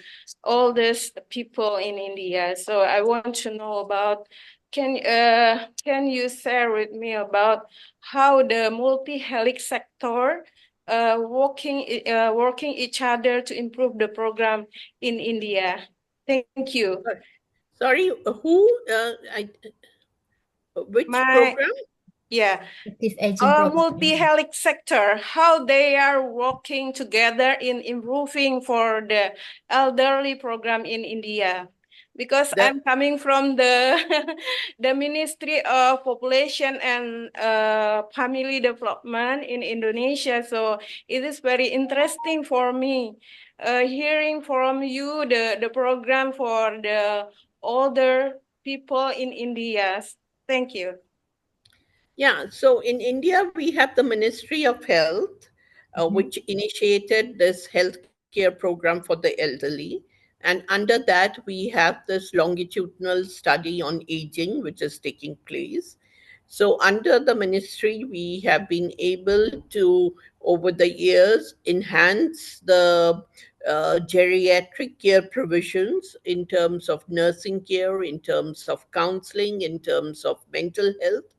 oldest people in India. So I want to know about, can you share with me about how the multi-helix sector working each other to improve the program in India? Thank you. Sorry, who? Which My program? yeah. Active aging program. Multi-helix sector, how they are working together in improving for the elderly program in India. Because The I'm coming from the the Ministry of Population and Family Development in Indonesia, so it is very interesting for me hearing from you the program for the older people in India. Thank you. Yeah, so in India, we have the Ministry of Health, Mhm. which initiated this healthcare program for the elderly. And under that, we have this longitudinal study on aging, which is taking place. So, under the ministry, we have been able to, over the years, enhance the geriatric care provisions in terms of nursing care, in terms of counseling, in terms of mental health,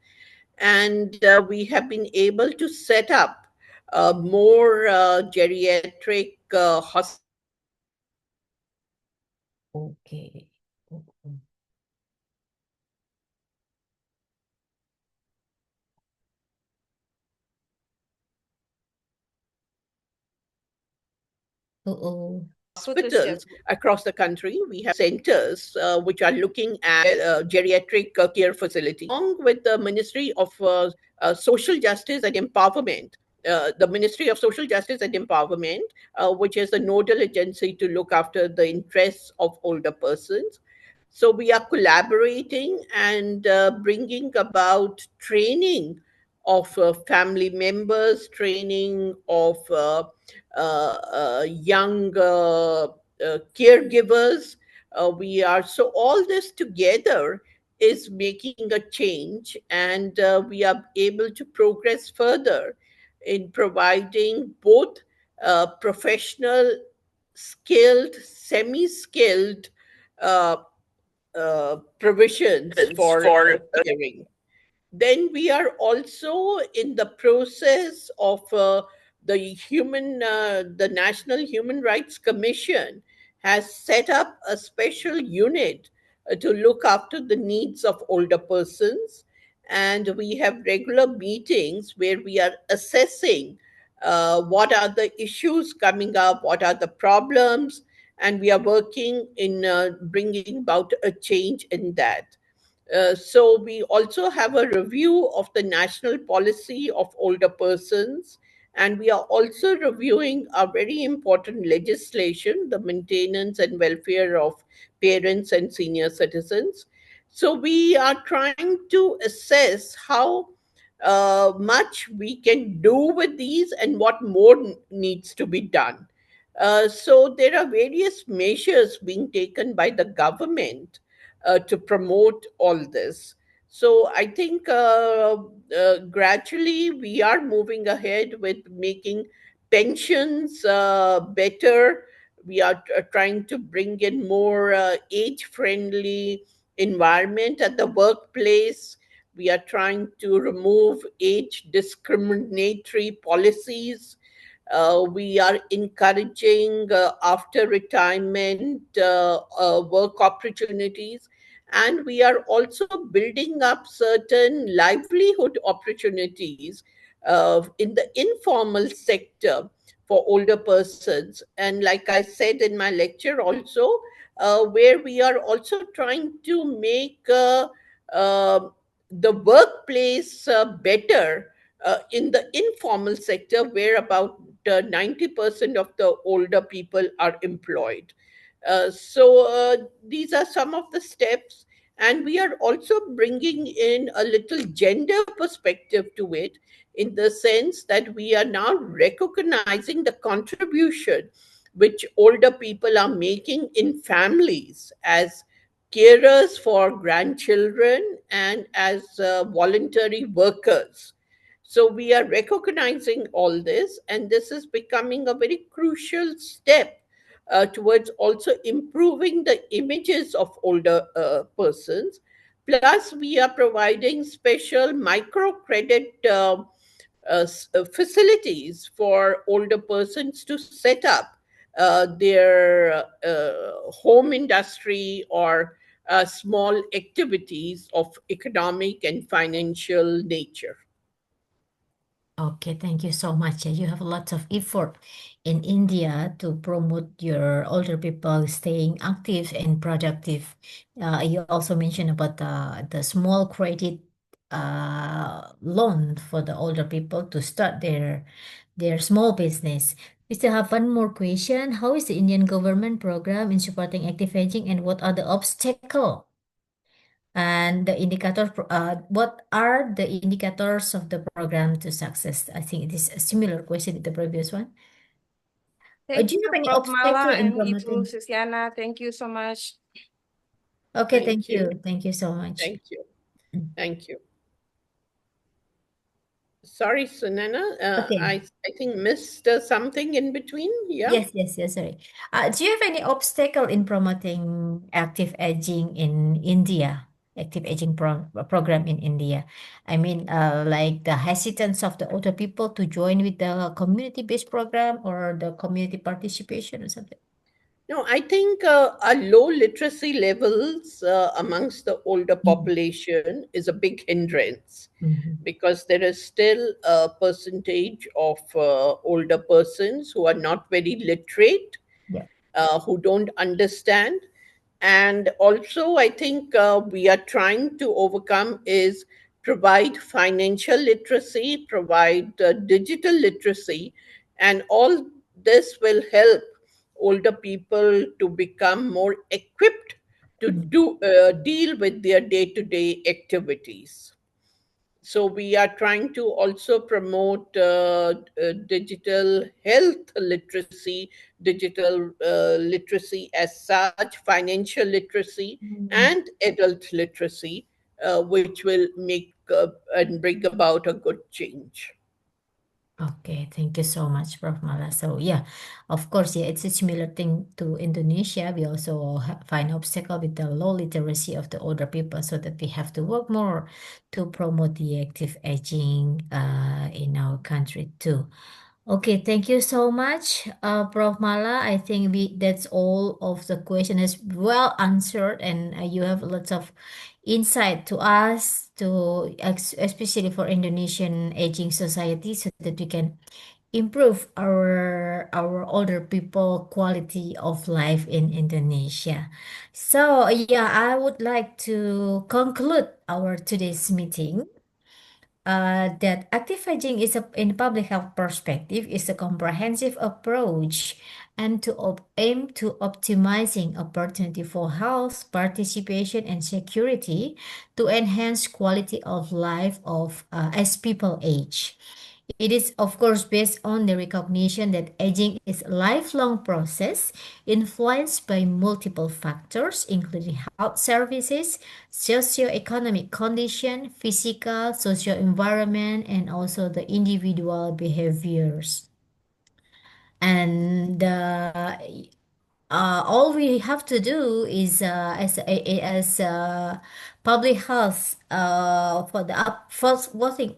and we have been able to set up more geriatric hospitals across the country. Okay. Mhm. Oo. Putus ya, Bu. We have centers which are looking at geriatric care facilities, along with the Ministry of Social Justice and Empowerment. The Ministry of Social Justice and Empowerment, which is the nodal agency to look after the interests of older persons. So we are collaborating and bringing about training of family members, training of young caregivers. We are so all this together is making a change, and we are able to progress further in providing both professional, skilled, semi skilled provisions for caring. Then we are also in the process of the National Human Rights Commission has set up a special unit to look after the needs of older persons. And we have regular meetings where we are assessing what are the issues coming up, what are the problems, and we are working in bringing about a change in that. So we also have a review of the national policy of older persons, and we are also reviewing a very important legislation, the maintenance and welfare of parents and senior citizens. So we are trying to assess how much we can do with these and what more needs to be done. So there are various measures being taken by the government to promote all this. So I think gradually we are moving ahead with making pensions better. We are trying to bring in more age-friendly environment at the workplace. We are trying to remove age discriminatory policies. We are encouraging after retirement work opportunities, and we are also building up certain livelihood opportunities in the informal sector for older persons. And like I said in my lecture, also, where we are also trying to make the workplace better in the informal sector, where about 90% of the older people are employed. So these are some of the steps, and we are also bringing in a little gender perspective to it, in the sense that we are now recognizing the contribution which older people are making in families as carers for grandchildren and as voluntary workers. So we are recognizing all this, and this is becoming a very crucial step towards also improving the images of older persons. Plus, we are providing special microcredit facilities for older persons to set up their home industry or small activities of economic and financial nature. Okay, thank you so much. Yeah, you have lots of effort in India to promote your older people staying active and productive. You also mentioned about the small credit loan for the older people to start their small business. We still have one more question. How is the Indian government program in supporting active aging, and what are the obstacles? And the what are the indicators of the program to success? I think it is a similar question to the previous one. Thank Do you you, have any Prof. obstacle Mala in and Ibu promoting? Susiana. Thank you so much. Okay, Thank you. thank you so much. Thank you. Thank you. Sorry, Sunana. Okay. I think missed something in between. Yeah. Yes. Sorry. Do you have any obstacle in promoting active aging in India? Active aging program in India. I mean, like the hesitance of the older people to join with the community-based program or the community participation or something. No, I think our low literacy levels amongst the older population is a big hindrance Mhm. because there is still a percentage of older persons who are not very literate, Yeah. who don't understand. And also, I think we are trying to overcome is provide financial literacy, provide digital literacy, and all this will help older people to become more equipped to Mm. deal with their day-to-day activities. So we are trying to also promote digital health literacy, digital literacy as such, financial literacy, Mm. and adult literacy, which will make and bring about a good change. Okay, thank you so much, Prof. Mala. So yeah, of course, yeah, it's a similar thing to Indonesia. We also find obstacle with the low literacy of the older people, so that we have to work more to promote the active aging in our country too. Okay, thank you so much, Prof. Mala. I think that's all of the question is well answered, and you have lots of insight to us to especially for Indonesian aging society, so that we can improve our older people quality of life in Indonesia. So yeah, I would like to conclude our today's meeting that active aging is in public health perspective is a comprehensive approach and to aim to optimizing opportunity for health, participation, and security to enhance quality of life of as people age. It is, of course, based on the recognition that aging is a lifelong process influenced by multiple factors, including health services, socioeconomic condition, physical, social environment, and also the individual behaviors. And all we have to do is as public health for the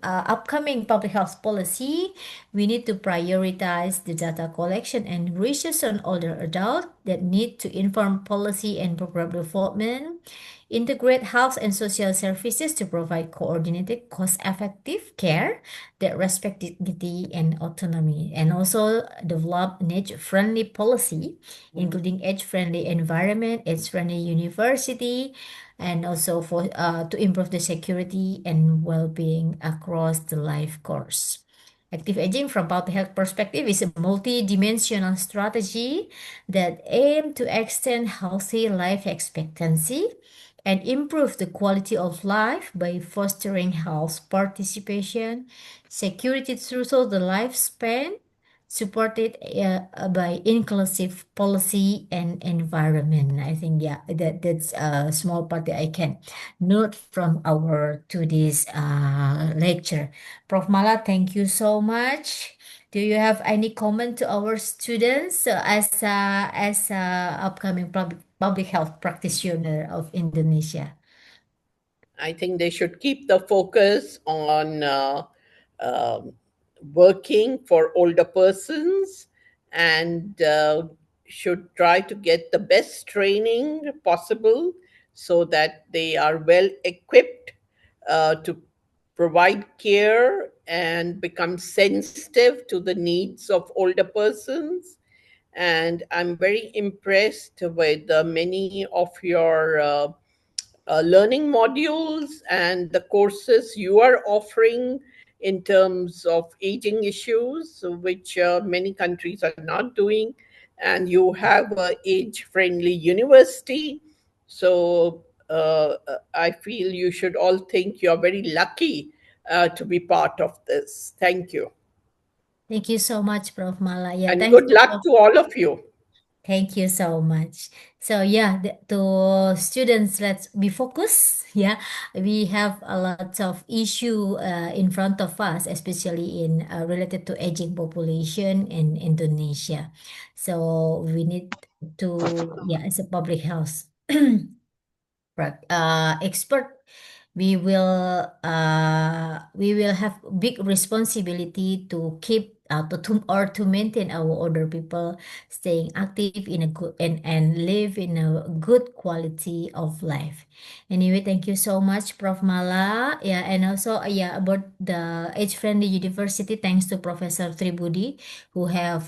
upcoming public health policy, we need to prioritize the data collection and research on older adults that need to inform policy and program development, integrate health and social services to provide coordinated, cost-effective care that respect dignity and autonomy, and also develop an age-friendly policy, including age-friendly environment, age-friendly university, and also for to improve the security and well-being across the life course. Active aging from public health perspective is a multi-dimensional strategy that aim to extend healthy life expectancy and improve the quality of life by fostering health participation, security through the lifespan, supported by inclusive policy and environment. I think, yeah, that's a small part that I can note from our today's lecture. Prof. Mala, thank you so much. Do you have any comment to our students as a upcoming public health practitioner of Indonesia? I think they should keep the focus on um, working for older persons and should try to get the best training possible so that they are well equipped to provide care and become sensitive to the needs of older persons. And I'm very impressed with many of your learning modules and the courses you are offering in terms of aging issues, which many countries are not doing. And you have a age-friendly university. So I feel you should all think you're very lucky to be part of this. Thank you. Thank you so much, Prof. Mala. Yeah, And thanks good to luck to all of you. Thank you so much. So yeah, to students, let's be focused. Yeah, we have a lot of issue in front of us, especially in related to aging population in Indonesia. So we need to, yeah, as a public health expert, we will have big responsibility to keep to maintain our older people staying active in a good and live in a good quality of life. Anyway, thank you so much, Prof. Mala. Yeah, and also yeah, about the age friendly university, thanks to Professor Tribudi, who have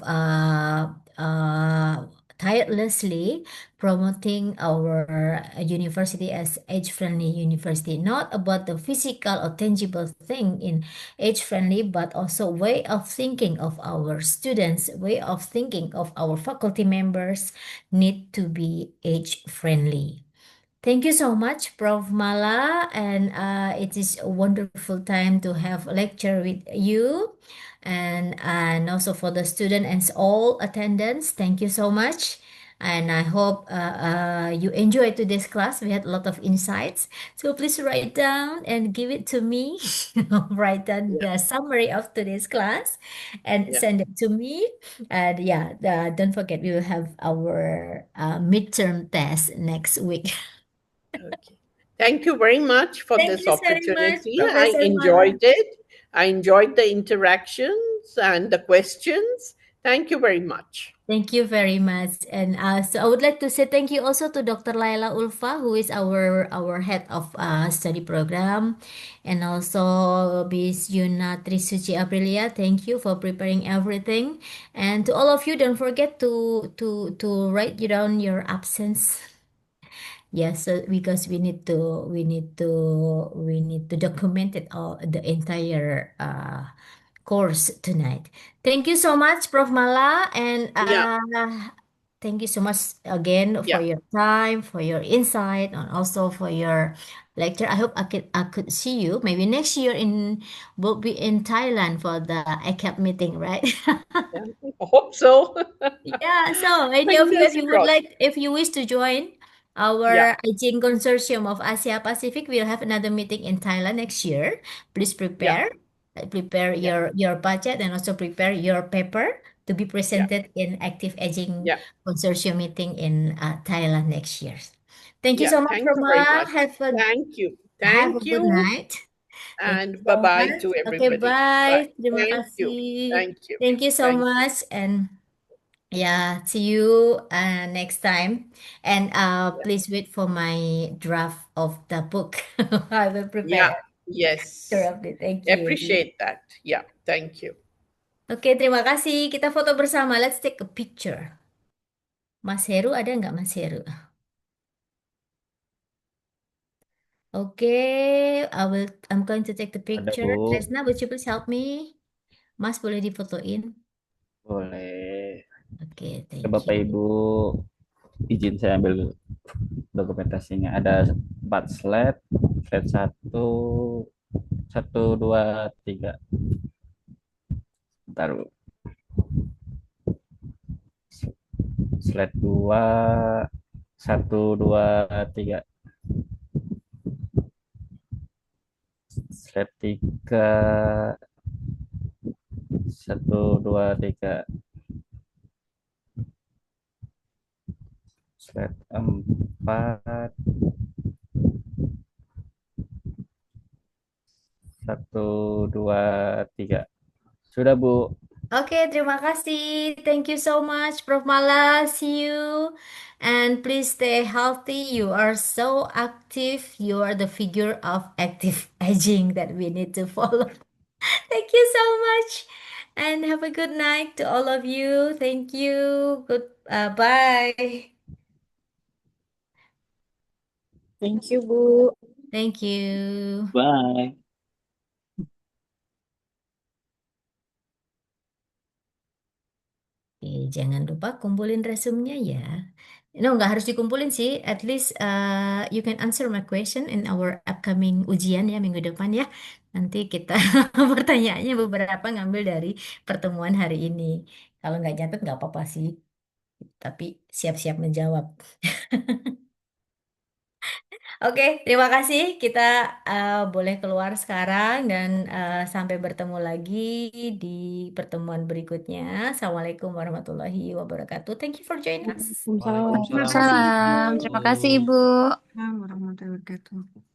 tirelessly promoting our university as age-friendly university, not about the physical or tangible thing in age-friendly, but also way of thinking of our students, way of thinking of our faculty members need to be age-friendly. Thank you so much, Prof. Mala, and it is a wonderful time to have a lecture with you, and also for the student and all attendants. Thank you so much, and I hope you enjoyed today's class. We had a lot of insights, so please write down and give it to me. Write down Yeah, the summary of today's class, and yeah. send it to me. And yeah, don't forget we will have our midterm test next week. Okay. Thank you very much for Thank this you very much, opportunity. I Professor Mala. enjoyed it. I enjoyed the interactions and the questions. Thank you very much. Thank you very much. And so I would like to say thank you also to Dr. Laila Ulfa, who is our head of study program, and also Miss Yuna Trisuci Aprilia. Thank you for preparing everything. And to all of you, don't forget to write you down your absence. Yes, so because we need to document it all the entire course tonight. Thank you so much, Prof. Mala, and Yeah, thank you so much again for yeah, your time, for your insight, and also for your lecture. I hope I could see you maybe next year we'll be in Thailand for the ACAP meeting, right? yeah. I hope so. Yeah, so any of you, if Fingers you would crossed. like, if you wish to join Yeah, our Aging Consortium of Asia Pacific, we'll have another meeting in Thailand next year. Please yeah, prepare yeah, your budget and also prepare your paper to be yeah, presented in Active Aging yeah, Consortium meeting in Thailand next year. Thank you yeah. so much, Thank you very Roma. much. Have a Thank you. have a Thank good you. night. Thank you And bye so bye much. to Okay, everybody. Bye. bye. Terima Thank you. kasih. Thank you. Thank you so Thank you. much, and yeah, see you next time. And Yeah. please wait for my draft of the book. I will Yeah. prepare Yes. draft it. Thank you. Appreciate that. Yeah. Thank you. Oke, terima kasih. Kita foto bersama. Let's take a picture. Mas Heru ada nggak, Mas Heru? Oke, I'm going to take the Ada, picture. Bu. Tresna, would you please help me? Mas, boleh difotoin? Boleh. Oke, Oke, thank Bapak you. Ibu, izin saya ambil dokumentasinya. Ada 4 slide. Slide satu, satu, dua, tiga. Bentar, Bu. Slide 2, 1, 2, 3. Slide 3, 1, 2, 3. Slide 4, 1, 2, 3. Sudah, Bu. Oke, terima kasih. Thank you so much, Prof. Mala. See you. And please stay healthy. You are so active. You are the figure of active aging that we need to follow. Thank you so much. And have a good night to all of you. Thank you. Good bye. Thank you, Bu. Thank you. Bye. Jangan lupa kumpulin resumenya ya. No, nggak harus dikumpulin sih. At least you can answer my question in our upcoming ujian ya minggu depan ya. Nanti kita pertanyaannya beberapa ngambil dari pertemuan hari ini. Kalau nggak nyatet nggak apa-apa sih. Tapi siap-siap menjawab. Oke, terima kasih. Kita boleh keluar sekarang dan sampai bertemu lagi di pertemuan berikutnya. Assalamualaikum warahmatullahi wabarakatuh. Thank you for joining us. Waalaikumsalam. Waalaikumsalam Terima kasih, Ibu. warahmatullahi Waalaikumsalam wabarakatuh. warahmatullahi wabarakatuh. Warahmatullahi wabarakatuh.